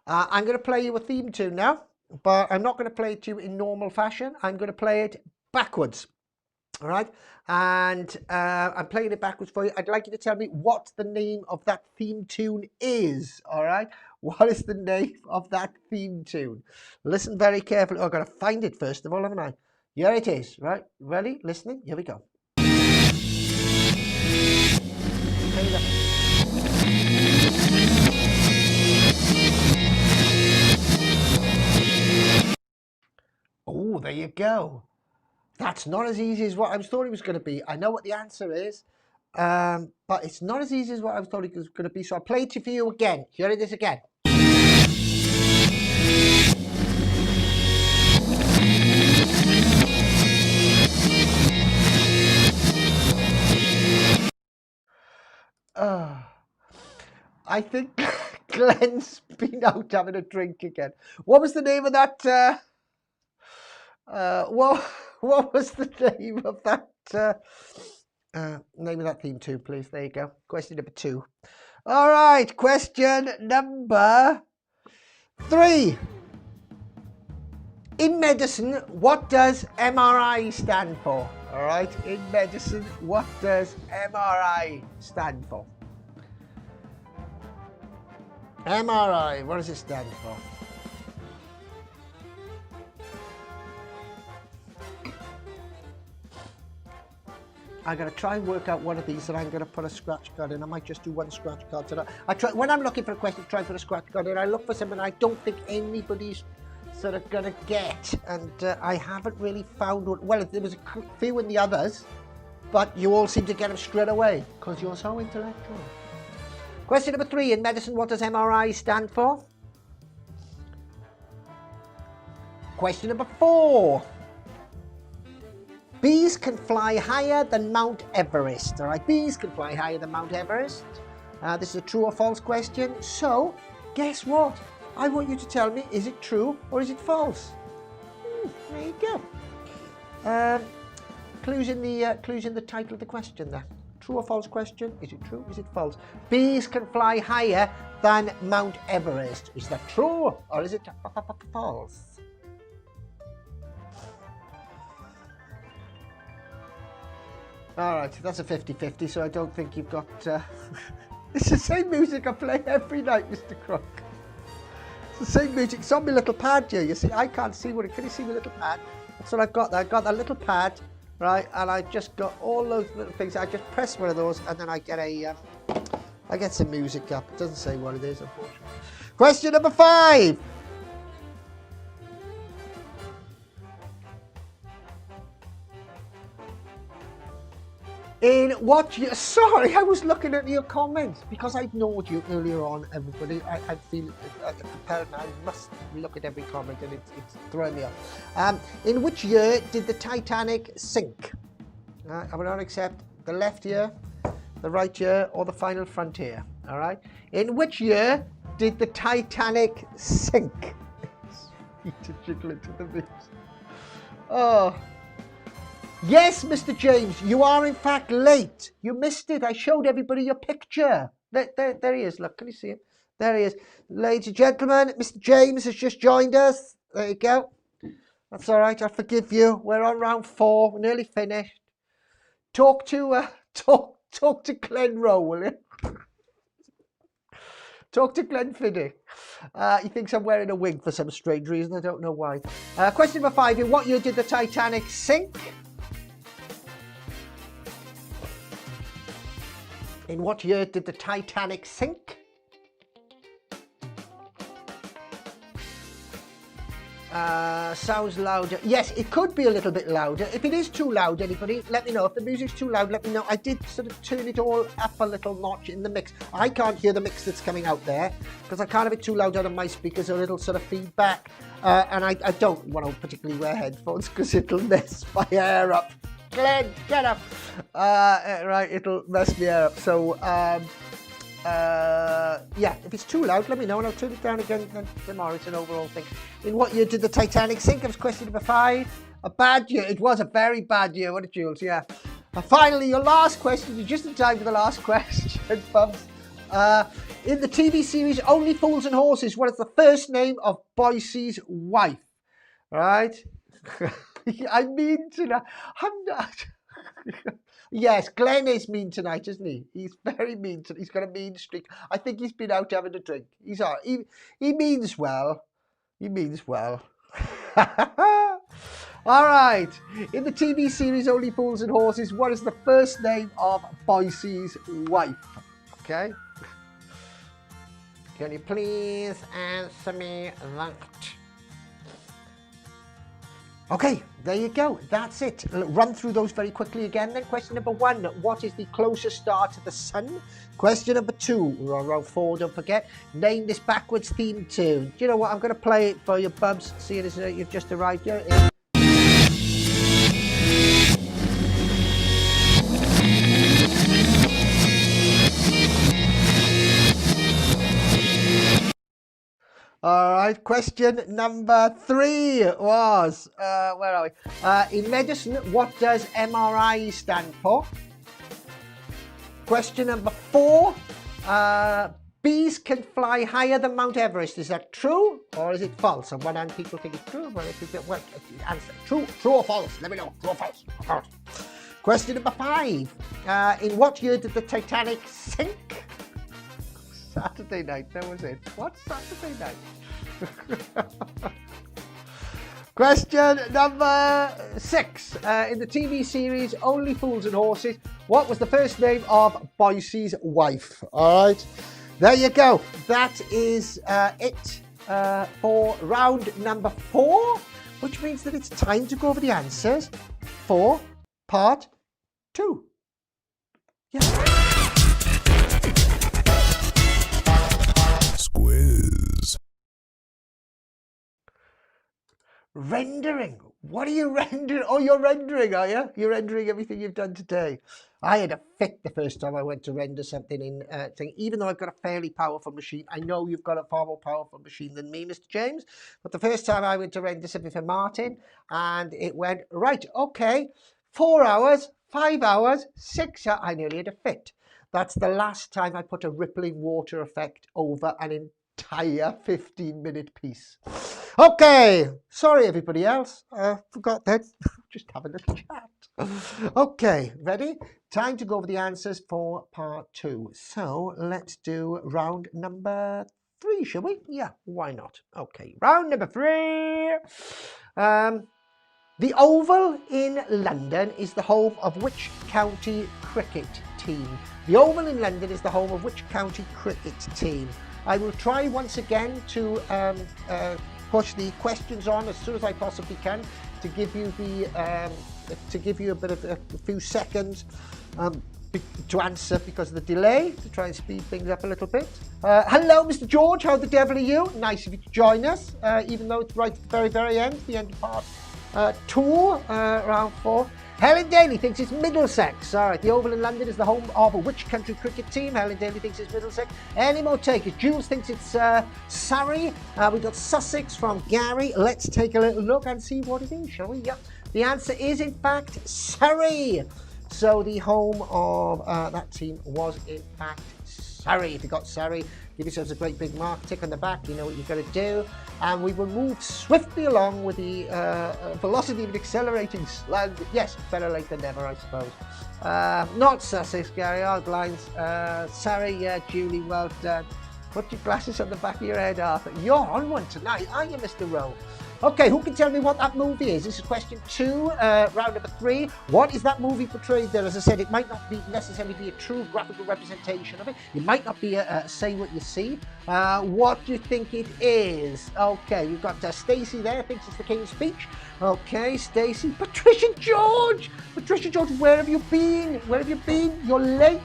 I'm going to play you a theme tune now, but I'm not going to play it to you in normal fashion. I'm going to play it backwards. All right, and I'm playing it backwards for you. I'd like you to tell me what the name of that theme tune is. All right, what is the name of that theme tune? Listen very carefully. Oh, I've got to find it first of all, haven't I? Here it is. Right, ready? Listening? Here we go. Oh, there you go. That's not as easy as what I thought it was going to be. I know what the answer is, but it's not as easy as what I thought it was going to be. So I'll play it for you again. Here it is again. I think Glenn's been out having a drink again. What was the name of that? What was the name of that? Name of that theme tune, please. There you go. Question number 2. All right. Question number 3. In medicine, what does MRI stand for? All right, in medicine, what does MRI stand for? MRI, what does it stand for? I'm going to try and work out one of these, and I'm going to put a scratch card in. I might just do one scratch card today. When I'm looking for a question to try and put a scratch card in, I look for something I don't think anybody's sort of going to get, and I haven't really found one. Well, there was a few in the others, but you all seem to get them straight away because you're so intellectual. Question number 3, in medicine, what does MRI stand for? Question number 4. Bees can fly higher than Mount Everest. All right, bees can fly higher than Mount Everest. This is a true or false question. So, guess what? I want you to tell me, is it true or is it false? There you go. Clues in the title of the question there. True or false question? Is it true? Is it false? Bees can fly higher than Mount Everest. Is that true or is it false? All right, that's a 50-50, so I don't think you've got... It's the same music I play every night, Mr. Crook. It's the same music. It's on my little pad here, you see. I can't see what it... Can you see my little pad? That's what I've got there. I've got that little pad, right, and I've just got all those little things. I just press one of those, and then I get I get some music up. It doesn't say what it is, unfortunately. Question number 5. In what year? Sorry, I was looking at your comments because I ignored you earlier on, everybody. I feel compelled now. I must look at every comment and it's throwing me off. In which year did the Titanic sink? I will not accept the left year, the right year, or the final frontier. All right. In which year did the Titanic sink? To jiggle into the mix. Oh. Yes, Mr. James, you are in fact late. You missed it. I showed everybody your picture. There he is. Look, can you see him? There he is. Ladies and gentlemen, Mr. James has just joined us. There you go. That's all right. I'll forgive you. We're on round 4. We're nearly finished. Talk to Glenn Rowe, will you? Talk to Glenn Finney. He thinks I'm wearing a wig for some strange reason. I don't know why. Question number 5. In what year did the Titanic sink? In what year did the Titanic sink? Sounds louder. Yes, it could be a little bit louder. If it is too loud, anybody, let me know. If the music's too loud, let me know. I did sort of turn it all up a little notch in the mix. I can't hear the mix that's coming out there because I can't have it too loud out of my speakers, a little sort of feedback. And I don't want to particularly wear headphones because it'll mess my hair up. Glenn, get up. Right, it'll mess me hair up. So, yeah, if it's too loud, let me know and I'll turn it down again tomorrow. It's an overall thing. In what year did the Titanic sink? That was question number 5. A bad year. It was a very bad year, wasn't it, Jules? Yeah. And finally, your last question. You're just in time for the last question, Bubs. In the TV series Only Fools and Horses, what is the first name of Boyce's wife? All right? I'm mean tonight. I'm not. Yes, Glenn is mean tonight, isn't he? He's very mean. He's got a mean streak. I think he's been out having a drink. He's all right. He means well. He means well. All right. In the TV series Only Fools and Horses, what is the first name of Boyce's wife? Okay. Can you please answer me that? Okay, there you go. That's it. Run through those very quickly again. Then question number 1, what is the closest star to the sun? Question number 2, we're on round 4, don't forget. Name this backwards theme tune. Do you know what? I'm going to play it for you, Bubs, seeing as you've just arrived here. All right, question number 3 was, where are we? In medicine, what does MRI stand for? Question number 4, Bees can fly higher than Mount Everest. Is that true or is it false? On one hand, people think it's true. On the other, people think, well, answer. True or false? Let me know. True or false? Question number 5. In what year did the Titanic sink? Saturday night, that was it. What Saturday night? Question number 6. In the TV series Only Fools and Horses, what was the first name of Boyce's wife? All right, there you go. That is it for round number 4, which means that it's time to go over the answers for part 2. Yeah. Squiz. Rendering. What are you rendering? Oh, you're rendering, are you? You're rendering everything you've done today. I had a fit the first time I went to render something in thing. Even though I've got a fairly powerful machine, I know you've got a far more powerful machine than me, Mr. James. But the first time I went to render something for Martin, and it went, right, okay, 4 hours, 5 hours, 6 hours. I nearly had a fit. That's the last time I put a rippling water effect over an entire 15-minute piece. Okay, sorry everybody else, forgot that, just have a little chat. Okay, ready? Time to go over the answers for part 2. So let's do round number 3, shall we? Yeah, why not? Okay, round number 3. The Oval in London is the home of which county cricket team? The Oval in London is the home of which county cricket team? I will try once again to push the questions on as soon as I possibly can to give you the a few seconds to answer because of the delay, to try and speed things up a little bit. Hello, Mr. George. How the devil are you? Nice of you to join us, even though it's right at the very, very end, the end of part 2, round 4. Helen Daly thinks it's Middlesex. All right, the Oval in London is the home of which country cricket team? Helen Daly thinks it's Middlesex. Any more takers? Jules thinks it's Surrey. We've got Sussex from Gary. Let's take a little look and see what it is, shall we? Yep. The answer is, in fact, Surrey. So the home of that team was, in fact, Surrey. If you got Surrey, give yourselves a great big mark, tick on the back, you know what you've got to do. And we will move swiftly along with the velocity of an accelerating slug. Yes, better late than never, I suppose. Not Sussex, Gary, odd lines. Surrey, yeah, Julie, well done. Put your glasses on the back of your head, Arthur. You're on one tonight, aren't you, Mr. Rowe? Okay, who can tell me what that movie is? This is question 2, round number 3. What is that movie portrayed there? As I said, it might not be necessarily be a true graphical representation of it. It might not be a say what you see. What do you think it is? Okay, you've got Stacey there, thinks it's The King's Speech. Okay, Stacey. Patricia George! Patricia George, where have you been? Where have you been? You're late.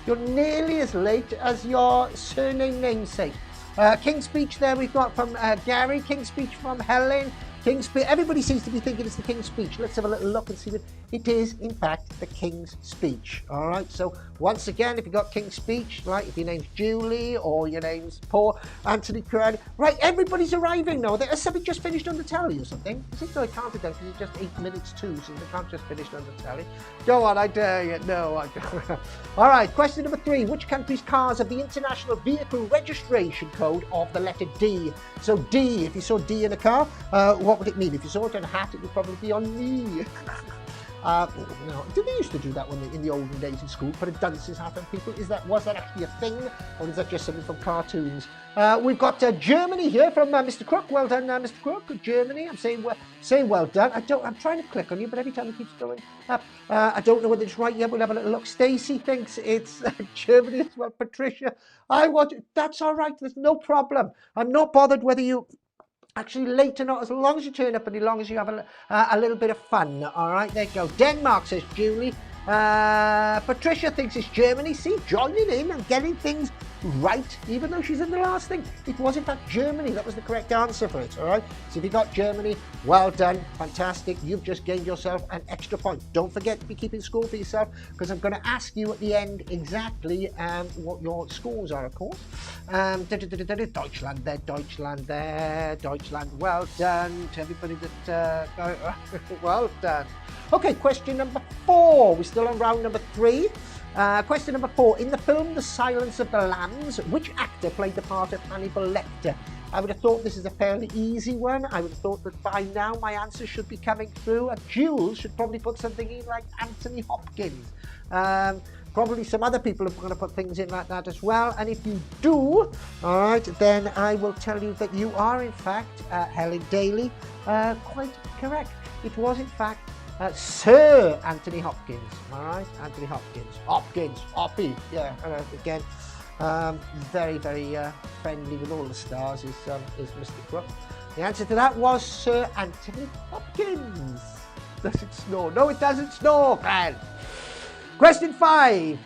You're nearly as late as your surname namesake. King's Speech there we've got from Gary, King's Speech from Helen, everybody seems to be thinking it's the King's Speech. Let's have a little look and see that it is, in fact, the King's Speech. All right, so once again, if you've got King's Speech, like if your name's Julie or your name's Paul, Anthony Curran, right, everybody's arriving now. Has somebody just finished on the telly or something? I think I counted them because it's just 8 minutes too, so they can't just finish on the telly. Go on, I dare you. No, I don't. All right, question number 3. Which country's cars have the International Vehicle Registration Code of the letter D? So D, if you saw D in a car, what would it mean? If you saw it on a hat, it would probably be on me. No, did they used to do that when in the olden days in school? Put a dunce's hat on people? Was that actually a thing, or is that just something from cartoons? We've got Germany here from Mr. Crook. Well done, Mr. Crook. Germany. I'm saying well done. I'm trying to click on you, but every time it keeps going up. I don't know whether it's right yet. We'll have a little look. Stacey thinks it's Germany as well. Patricia, that's all right. There's no problem. I'm not bothered whether you actually late or not, as long as you turn up and as long as you have a little bit of fun. All right, there you go. Denmark, says Julie. Patricia thinks it's Germany. See, joining in and getting things right, even though she's in the last thing. It was in fact Germany. That was the correct answer for it. All right. So if you got Germany, well done, fantastic. You've just gained yourself an extra point. Don't forget to be keeping score for yourself, because I'm going to ask you at the end exactly what your scores are, of course. Deutschland there, Deutschland there, Deutschland. Well done to everybody that. Well done. Okay, question number 4. We're still on round number 3. Question number 4. In the film The Silence of the Lambs, which actor played the part of Hannibal Lecter? I would have thought this is a fairly easy one. I would have thought that by now my answers should be coming through. And Jules should probably put something in like Anthony Hopkins. Probably some other people are going to put things in like that as well. And if you do, all right, then I will tell you that you are, in fact, Helen Daly, quite correct. It was, in fact, Sir Anthony Hopkins. All right, Anthony Hopkins, Hoppy. Yeah, again, very, very friendly with all the stars is Mr. Crook. The answer to that was Sir Anthony Hopkins. Does it snow? No, it doesn't snow, Glenn. Question 5.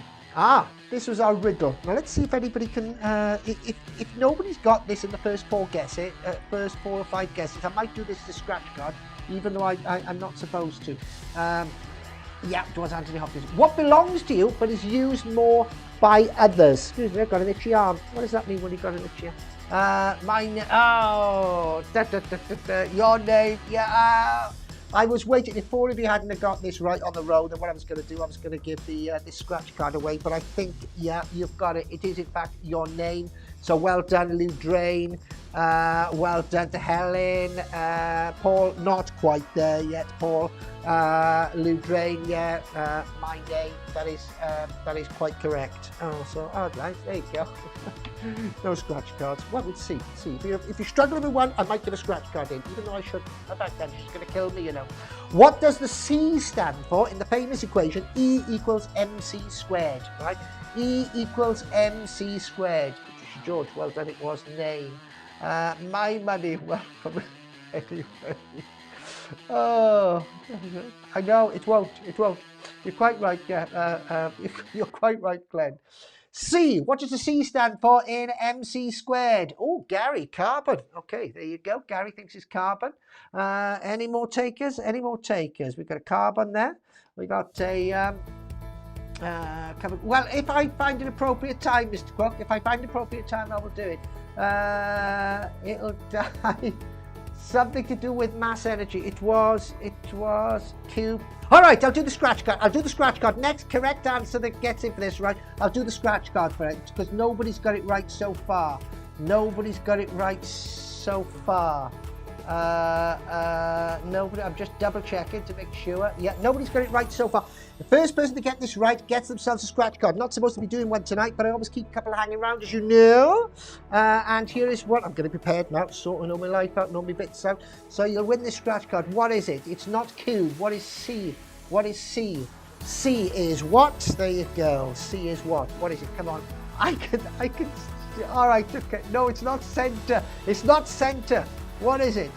This was our riddle. Now let's see if anybody can. If nobody's got this in the first 4 guesses, first 4 or 5 guesses, I might do this as a scratch card, even though I'm not supposed to. Yeah, it was Anthony Hopkins. What belongs to you but is used more by others? Excuse me, I've got an itchy arm. What does that mean when you've got an itchy arm? Your name. Yeah. I was waiting. If 4 of you hadn't got this right on the road, then what I was going to do, I was going to give the scratch card away. But I think, yeah, you've got it. It is, in fact, your name. So well done, Lou Drain. Well done to Helen. Paul, not quite there yet, Paul. Lou Drain, yeah. My name. That is quite correct. Right, there you go. No scratch cards. Well, we'll see. If you're struggling with one, I might give a scratch card in, even though I shouldn't. About then, she's going to kill me, you know. What does the C stand for in the famous equation E equals MC squared? Right? E equals MC squared. Patricia George, well done. It was name. My money. Well, anyway. Oh, I know it won't. You're quite right. Yeah, you're quite right, Glenn. C. What does the C stand for in MC squared? Oh, Gary, carbon. Okay, there you go. Gary thinks it's carbon. Any more takers? We've got a carbon there. We got a well, if I find an appropriate time, Mr. Crook, I will do it. It'll die. Something to do with mass energy. It was cube. All right, I'll do the scratch card. Next correct answer that gets in for this, right? I'll do the scratch card for it because nobody's got it right so far. Nobody. I'm just double checking to make sure. Yeah, nobody's got it right so far. The first person to get this right gets themselves a scratch card. Not supposed to be doing one tonight, but I always keep a couple hanging around, as you know. And here is what I'm going to be prepared now, sorting all my life out, all my bits out. So you'll win this scratch card. What is it? It's not cube. What is C? C is what? There you go. C is what? What is it? Come on. I can. All right. Okay. No, it's not center. What is it?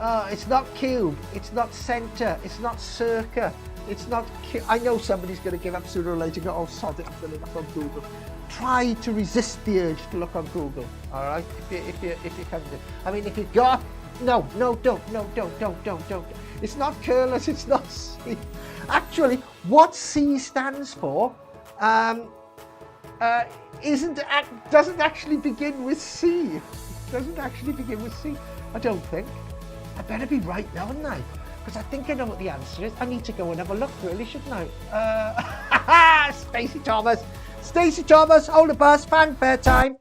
It's not cube. It's not center. It's not circa. It's not. I know somebody's going to give up sooner or later. Go, oh, sod it, I'm going to look on Google. Try to resist the urge to look on Google. All right, if you can do. I mean, if you got no, don't. It's not curlers. It's not C. Actually, what C stands for doesn't actually begin with C. I don't think. I better be right now, hadn't I? Because I think I know what the answer is. I need to go and have a look, really, shouldn't I? Stacey Thomas, hold the bus, fanfare time.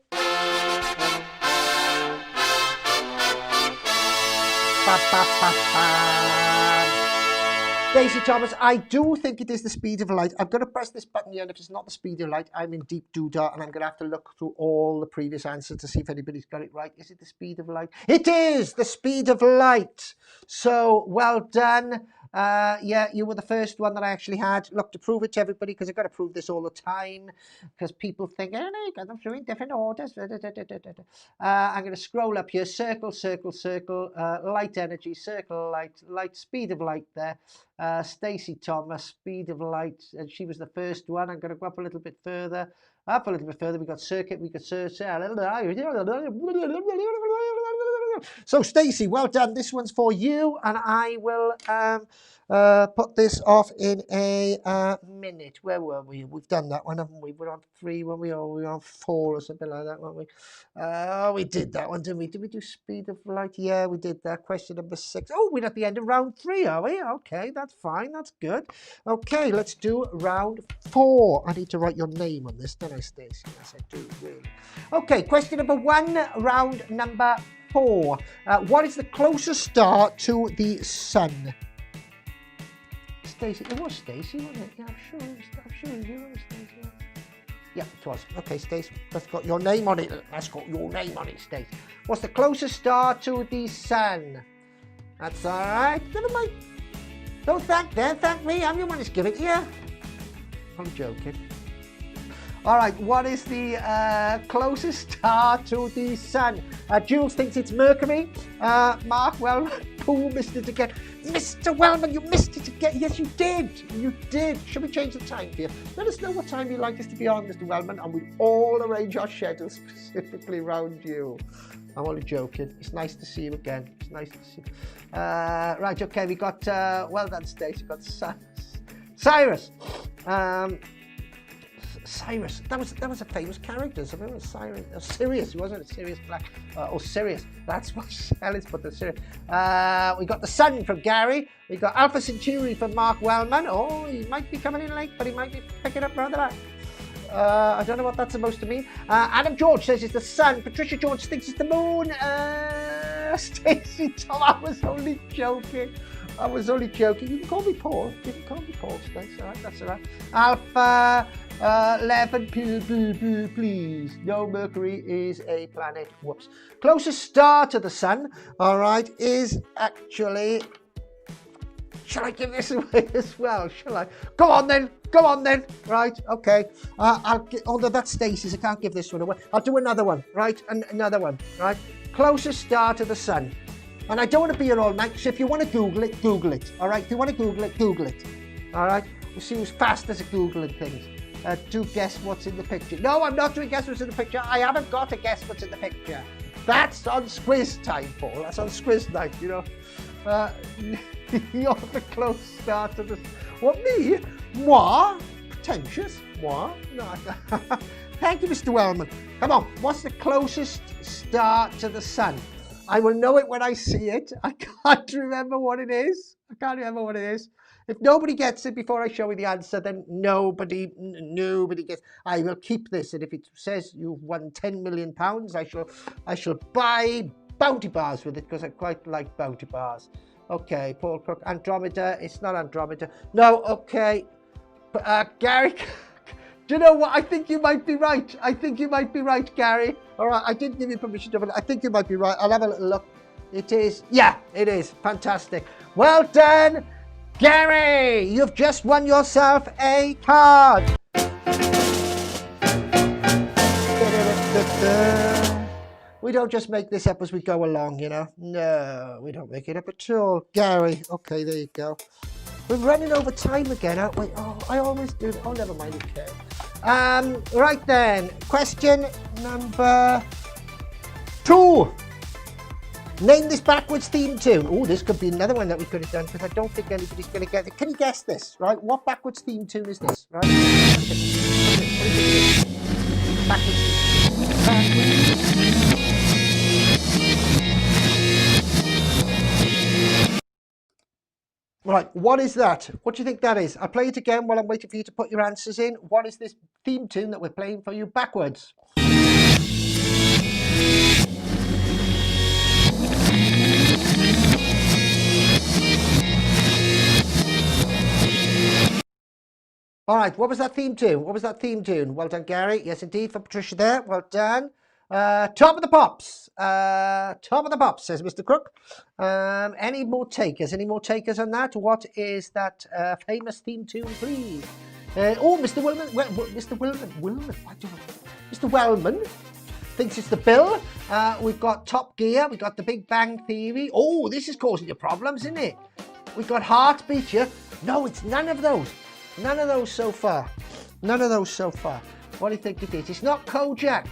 Stacey Thomas, I do think it is the speed of light. I'm going to press this button here, and if it's not the speed of light, I'm in deep doo-dah, and I'm going to have to look through all the previous answers to see if anybody's got it right. Is it the speed of light? It is the speed of light. So, well done. Yeah, you were the first one that I actually had. Look, to prove it to everybody, because I've got to prove this all the time, because people think, oh, no, you got them through in different orders. I'm going to scroll up here. Circle, light energy, circle, light, speed of light there. Stacey Thomas, speed of light, and she was the first one. I'm going to go up a little bit further. We got circuit, we got So, Stacey, well done. This one's for you, and I will put this off in a minute. Where were we? We've done that one, haven't we? We're on 3, weren't we? Or we were on 4 or something like that, weren't we? We did that one, didn't we? Did we do speed of light? Yeah, we did that. Question number 6. Oh, we're at the end of round 3, are we? Okay, that's fine. That's good. Okay, let's do round 4. I need to write your name on this, don't I, Stacey? Yes, I do, really. Okay, question number 1, round number 4. What is the closest star to the sun? Stacey, it was Stacey, wasn't it? Yeah, I'm sure it was Stacey. Yeah, it was. Okay, Stacey, that's got your name on it. That's got your name on it, Stacey. What's the closest star to the sun? That's all right. Never mind. Don't thank me. I'm the one that's giving it to you. I'm joking. All right, what is the closest star to the sun? Jules thinks it's Mercury. Mark, well, Paul missed it again. Mr. Wellman, you missed it again. Yes, you did. You did. Should we change the time for you? Let us know what time you'd like us to be on, Mr. Wellman, and we'll all arrange our schedule specifically around you. I'm only joking. It's nice to see you again. It's nice to see you. Right, okay, we got, well done, Stacey. We got Cyrus. Cyrus, that was a famous character. So it was Cyrus, Sirius, wasn't it? Sirius Black, or Sirius. That's what Alice put the Sirius. We got the Sun from Gary. We got Alpha Centauri from Mark Wellman. Oh, he might be coming in late, but he might be picking up rather late. I don't know what that's supposed to mean. Adam George says it's the sun. Patricia George thinks it's the moon. Stacey Tom, I was only joking. You can call me Paul. Stacey. All right, that's all right. Alpha 11, please. No, Mercury is a planet. Whoops. Closest star to the sun, all right, is actually... Shall I give this away as well? Shall I? Go on then. Right, okay. I'll get, although that's Stacey's, I can't give this one away. I'll do another one, right? Another one, right? Closest star to the sun. And I don't want to be here all night, so if you want to Google it, all right? If you want to Google it, all right? We'll see who's fastest at Googling things. Do guess what's in the picture. No, I'm not doing guess what's in the picture. I haven't got to guess what's in the picture. That's on Squiz time, Paul. That's on Squiz night, you know. You're the close start to the... What, me? Moi? Pretentious? Moi? No. Thank you, Mr. Wellman. Come on, what's the closest star to the sun? I will know it when I see it. I can't remember what it is. If nobody gets it before I show you the answer, then nobody gets. I will keep this, and if it says you've won £10 million, I shall buy Bounty Bars with it because I quite like Bounty Bars. Okay, Paul Cook, Andromeda. It's not Andromeda. No, okay. But Gary, do you know what? I think you might be right. Gary. All right, I didn't give you permission to. I think you might be right. I'll have a little look. It is. Yeah, it is. Fantastic. Well done, Gary. You've just won yourself a card. We don't just make this up as we go along, you know. No, we don't make it up at all. Gary, okay, there you go. We're running over time again, aren't we? Oh, I always do. Oh, never mind, okay. Right then, question number 2. Name this backwards theme tune. Oh, this could be another one that we could have done because I don't think anybody's going to get it. Can you guess this, right? What backwards theme tune is this, right? Backwards. Right, what is that? What do you think that is? I'll play it again while I'm waiting for you to put your answers in. What is this theme tune that we're playing for you backwards? All right, what was that theme tune? Well done, Gary. Yes, indeed, for Patricia there. Well done. Top of the pops, says Mr. Crook. Any more takers on that? What is that famous theme tune, please? Mr. Wellman, Mr. Wellman thinks it's the Bill. We've got Top Gear, we've got the Big Bang Theory. Oh, this is causing you problems, isn't it? We've got Heartbeat here. No, it's none of those so far. What do you think it is? It's not Kojak.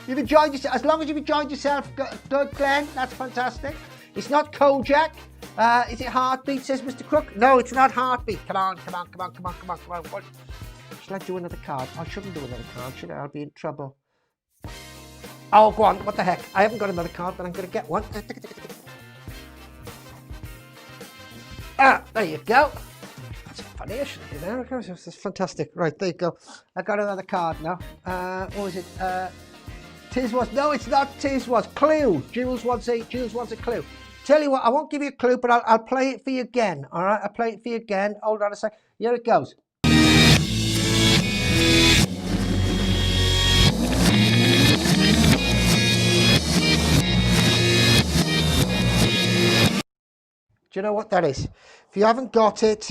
You've enjoyed yourself. As long as you've enjoyed yourself, good, Glenn. That's fantastic. It's not Kojak. Is it Heartbeat, says Mr. Crook? No, it's not Heartbeat. Come on. What? Shall I do another card? I shouldn't do another card, should I? I'll be in trouble. Oh, go on. What the heck? I haven't got another card, but I'm going to get one. There you go. That's funny, isn't it? There it goes. This is fantastic. Right, there you go. I got another card now. What was it? Tiz was. No, it's not Tiz was. Clue. Jules wants a clue. Tell you what, I won't give you a clue, but I'll play it for you again. All right, I'll play it for you again. Hold on a sec. Here it goes. Do you know what that is? If you haven't got it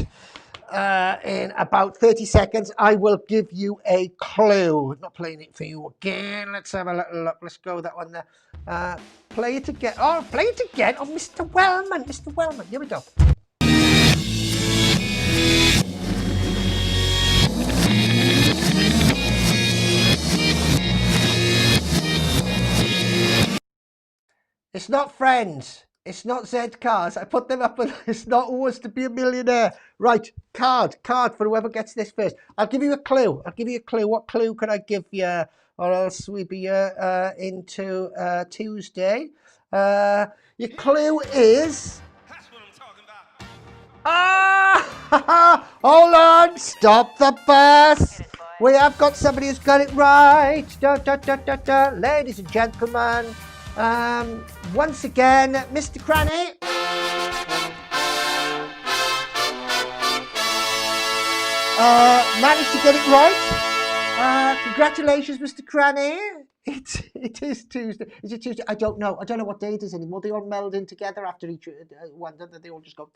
in about 30 seconds, I will give you a clue. I'm not playing it for you again. Let's have a little look. Let's go with that one there. Play it again. Oh, play it again. Oh, Mr. Wellman. Mr. Wellman. Here we go. It's not Friends. It's not Z Cars. I put them up, and it's not Who Wants to Be a Millionaire. Right, card for whoever gets this first. I'll give you a clue. What clue can I give you? Or else we'll be into Tuesday. Your clue is... That's what I'm talking about. Hold on. Stop the bus. We have got somebody who's got it right. Ladies and gentlemen. Once again, Mr. Cranny. Managed to get it right. Congratulations, Mr. Cranny. It is Tuesday. Is it Tuesday? I don't know. I don't know what day it is anymore. They all meld in together after each one. They all just go.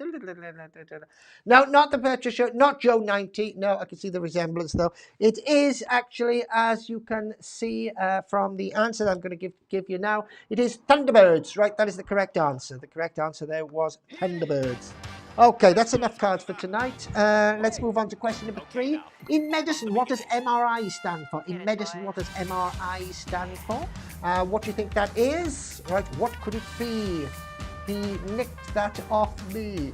No, not the Petra Show. Not Joe 90. No, I can see the resemblance though. It is actually, as you can see from the answer that I'm going to give you now, it is Thunderbirds. Right, that is the correct answer. The correct answer there was Thunderbirds. Okay, that's enough cards for tonight. Let's move on to question number 3. In medicine, what does MRI stand for? In medicine, what does MRI stand for? What do you think that is? Right, what could it be? He nicked that off me.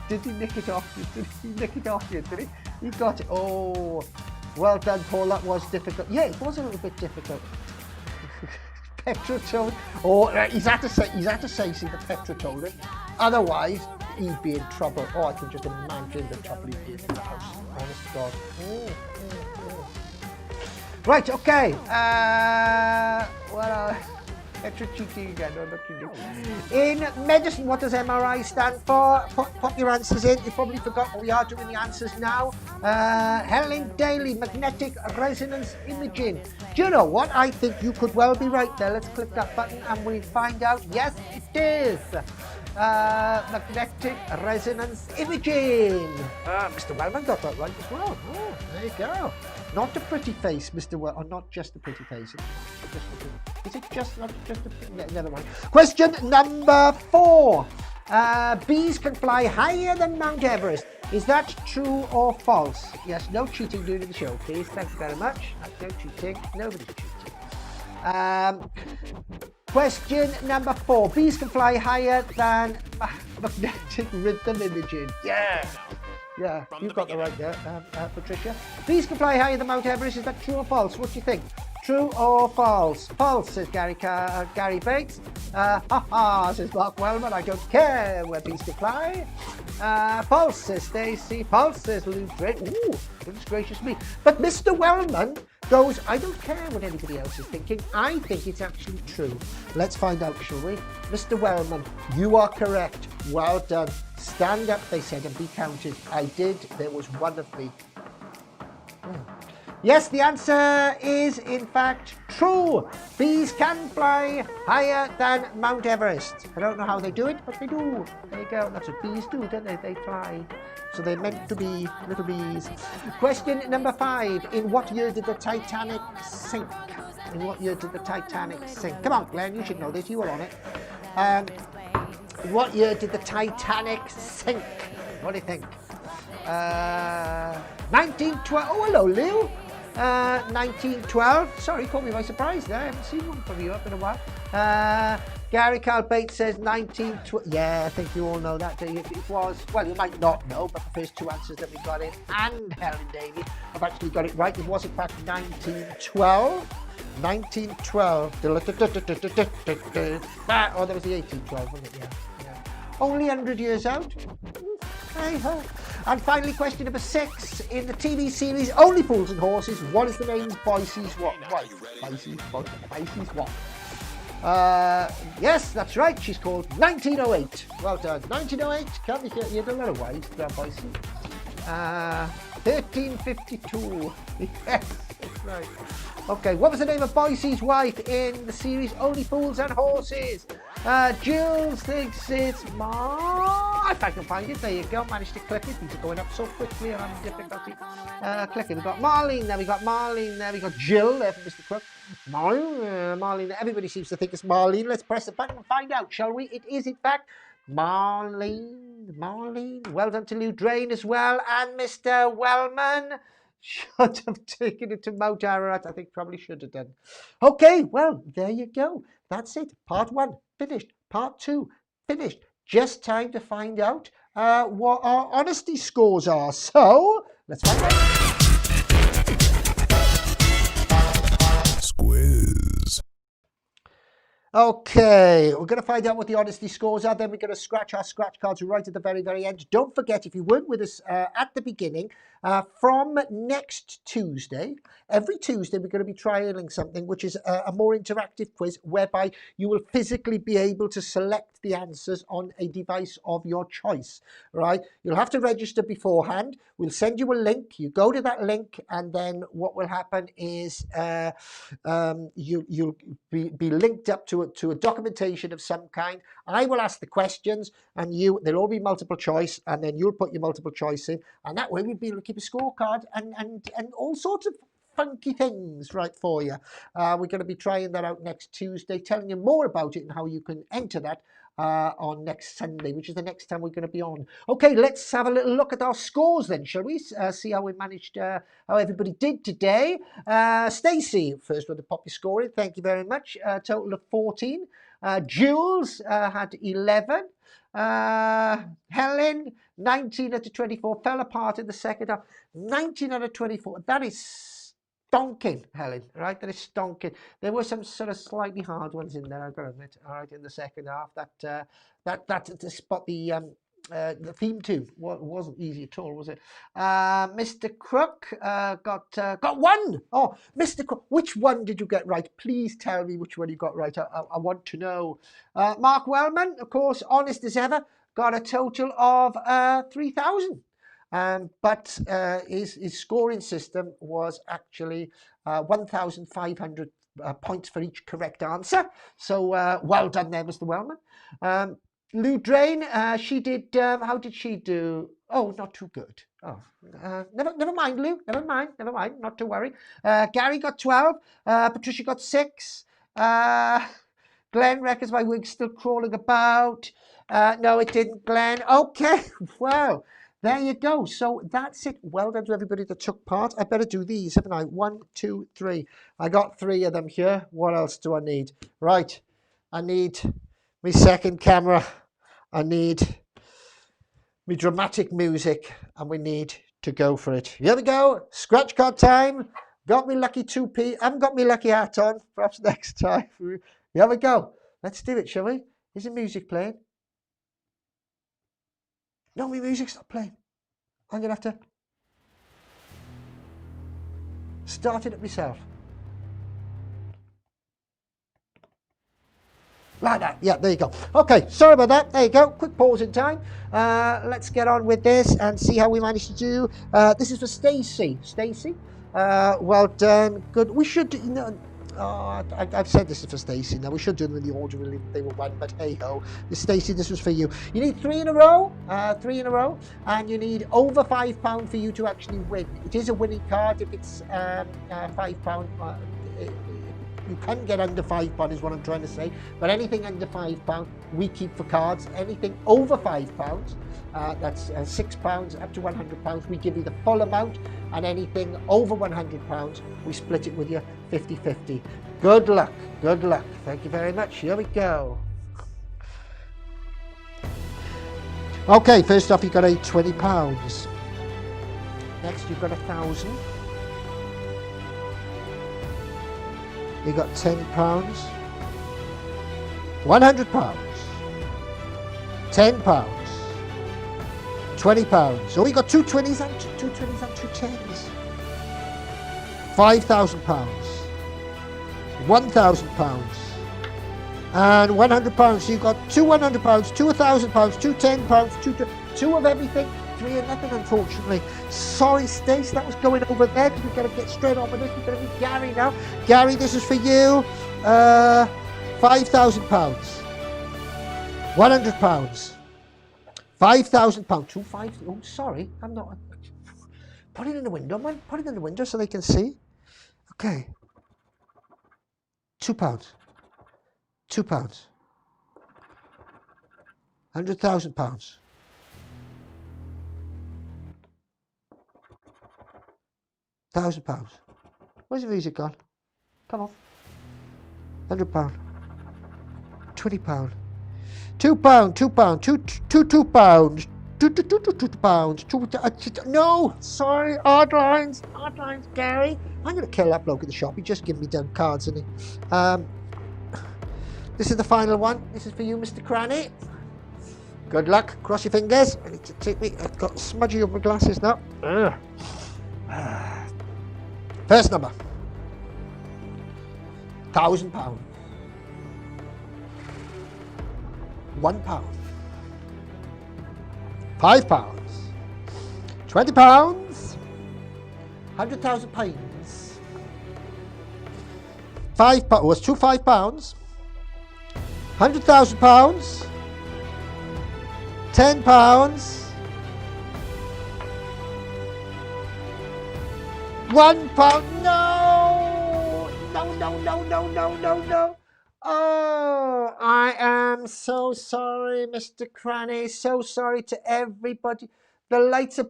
Did he nick it off you? Did he nick it off you? Did he? He got it. Oh, well done, Paul. That was difficult. Yeah, it was a little bit difficult. Petra told. Oh, he's had to say see the Petra told it. Otherwise, he'd be in trouble. Oh, I can just imagine the trouble he'd be in the house. Honest to God. Right, okay. Petra cheating again. No, not cheating. In medicine, what does MRI stand for? Put your answers in. You probably forgot what we are doing the answers now. Helen Daly, magnetic resonance imaging. Do you know what? I think you could well be right there. Let's click that button and we'll find out. Yes, it is. Magnetic resonance imaging. Mr. Wellman got that right as well. Oh, there you go. Not a pretty face, Mr. Well, or not just a pretty face. Is it just not just a pretty? Yeah, never mind. Question number 4. Bees can fly higher than Mount Everest. Is that true or false? Yes, no cheating during the show, please. Thank you very much. No cheating. Nobody's cheating. Question number 4. Bees can fly higher than magnetic rhythm imaging. Yeah. Yeah, you got the right there, Patricia. Bees can fly higher than Mount Everest. Is that true or false? What do you think? True or false? False, says Gary Bates. Says Mark Wellman. I don't care where bees can fly. False, says Stacey. False, says Lou Drake. Ooh, goodness gracious me. But Mr. Wellman goes, I don't care what anybody else is thinking. I think it's actually true. Let's find out, shall we? Mr. Wellman, you are correct. Well done. Stand up, they said, and be counted. I did. There was one of me. Yes, the answer is, in fact, true. Bees can fly higher than Mount Everest. I don't know how they do it, but they do. There you go. That's what bees do, don't they? They fly. So they're meant to be little bees. Question number 5. In what year did the Titanic sink? In what year did the Titanic sink? Come on, Glenn, you should know this. You were on it. What year did the Titanic sink? What do you think? 1912. Oh, hello, Lou. 1912. Sorry, caught me by surprise there. I haven't seen one from you up in a while. Gary Carl Bates says 1912. Yeah, I think you all know that. It was, well, you might not know, but the first two answers that we got in, and Helen Davey, have actually got it right. It was, in fact, 1912. 1912. Oh, there was the 1812, wasn't it? Yeah. Only 100 years out. Hey-ho. And finally, question number 6. In the TV series Only Fools and Horses, what is the name of Boise's wife? Boise's what? Yes, that's right. She's called 1908. Well done. 1908. Can't be you had a lot of wives, Boise. 1352. Yes, that's right. Okay, what was the name of Boise's wife in the series Only Fools and Horses? Jules thinks it's if I can find it, there you go. Managed to click it. These are going up so quickly and I'm having difficulty clicking. We've got Marlene there, we got Jill there from Mr. Crook. Marlene, everybody seems to think it's Marlene. Let's press the button and find out, shall we? It is, in fact, Marlene. Well done to Lou Drain as well. And Mr. Wellman should have taken it to Mount Ararat. I think probably should have done. Okay, well, there you go. That's it. Part 1 finished. Part 2 finished. Just time to find out what our honesty scores are. So, let's find out. Squiz. Okay, we're going to find out what the honesty scores are. Then we're going to scratch our scratch cards right at the very, very end. Don't forget, if you weren't with us at the beginning, from next Tuesday, every Tuesday, we're going to be trialing something which is a more interactive quiz whereby you will physically be able to select the answers on a device of your choice, right? You'll have to register beforehand. We'll send you a link. You go to that link, and then what will happen is you'll be linked up to a documentation of some kind. I will ask the questions, and they'll all be multiple choice, and then you'll put your multiple choice in, and that way we'll be able to keep a scorecard and all sorts of funky things right for you. We're going to be trying that out next Tuesday, telling you more about it and how you can enter that on next Sunday, which is the next time we're going to be on. Okay, let's have a little look at our scores then, shall we? See how we managed, how everybody did today. Stacey, first one to pop your score in. Thank you very much. Total of 14. Jules had 11. Helen, 19 out of 24. Fell apart in the second half. 19 out of 24. That is stonking, Helen, right? That is stonking. There were some sort of slightly hard ones in there, I've got to admit, all right, in the second half. That to spot the theme tune wasn't easy at all, was it? Mr. Crook got one. Oh, Mr. Crook, which one did you get right? Please tell me which one you got right. I want to know. Mark Wellman, of course, honest as ever, got a total of 3,000. But his scoring system was actually 1,500 points for each correct answer. So well done there, Mr. Wellman. Lou Drain, she did, how did she do? Oh, not too good. Oh, never mind, Lou. Never mind. Not to worry. Gary got 12. Patricia got 6. Glenn reckons my wig's still crawling about. No, it didn't, Glenn. Okay, well, there you go. So that's it. Well done to everybody that took part. I better do these, haven't I? 1, 2, 3. I got 3 of them here. What else do I need? Right. I need my second camera. I need my dramatic music. And we need to go for it. Here we go. Scratch card time. Got me lucky 2p. I haven't got me lucky hat on. Perhaps next time. Here we go. Let's do it, shall we? Is the music playing? No, my music's not playing. I'm going to have to start it up myself. Like that. Yeah, there you go. Okay, sorry about that. There you go. Quick pause in time. Let's get on with this and see how we managed to do. This is for Stacey. Stacey, well done. Good. We should, you know, I've said this is for Stacey. Now we should do them in the order really they were one, but hey ho, Stacey, this was for you. You need 3 in a row, and you need over £5 for you to actually win. It is a winning card if it's £5. You can get under £5 is what I'm trying to say, but anything under £5 we keep for cards. Anything over £5, that's £6 up to £100, we give you the full amount, and anything over £100 we split it with you 50-50. Good luck, good luck. Thank you very much. Here we go. Okay, first off, you've got a £20. Next, you've got 1,000. You got £10, £100, £10, £20. Oh, you got two 20s and two 10s. £5,000, £1,000, and £100. So you got two £100, two £1,000, two £10, two of everything. 3 of nothing, unfortunately. Sorry, Stace, that was going over there because we've got to get straight on with this. We're going to be Gary now. Gary, this is for you. £5,000, £100, £5,000, 2 5. Oh, sorry, I'm not. Put it in the window, man. Put it in the window so they can see. Okay. £2, £2, £100,000. £1,000. Where's the music gone? Come on. £100. £20. £2, £2, £2, £2, no, sorry, odd lines, Gary. I'm going to kill that bloke at the shop. He just gave me damn cards, isn't he? This is the final one. This is for you, Mr. Cranny. Good luck. Cross your fingers. I need to take me. I've got smudgy over my glasses now. First number. £1,000. £1. £5. £20. £100,000. £5 was two £5. £100,000. £10. £1. No! No. Oh, I am so sorry, Mr. Cranny. So sorry to everybody. The lights are...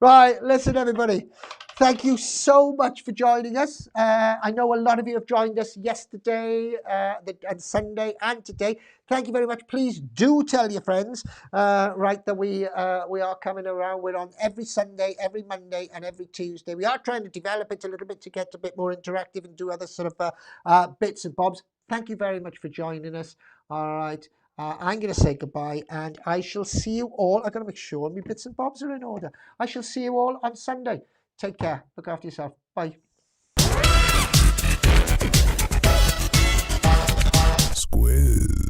Right, listen, everybody. Thank you so much for joining us. I know a lot of you have joined us yesterday, and Sunday, and today. Thank you very much. Please do tell your friends, right, that we are coming around. We're on every Sunday, every Monday, and every Tuesday. We are trying to develop it a little bit to get a bit more interactive and do other sort of bits and bobs. Thank you very much for joining us. All right. I'm going to say goodbye, and I shall see you all. I've got to make sure my bits and bobs are in order. I shall see you all on Sunday. Take care. Look after yourself. Bye. Squiz.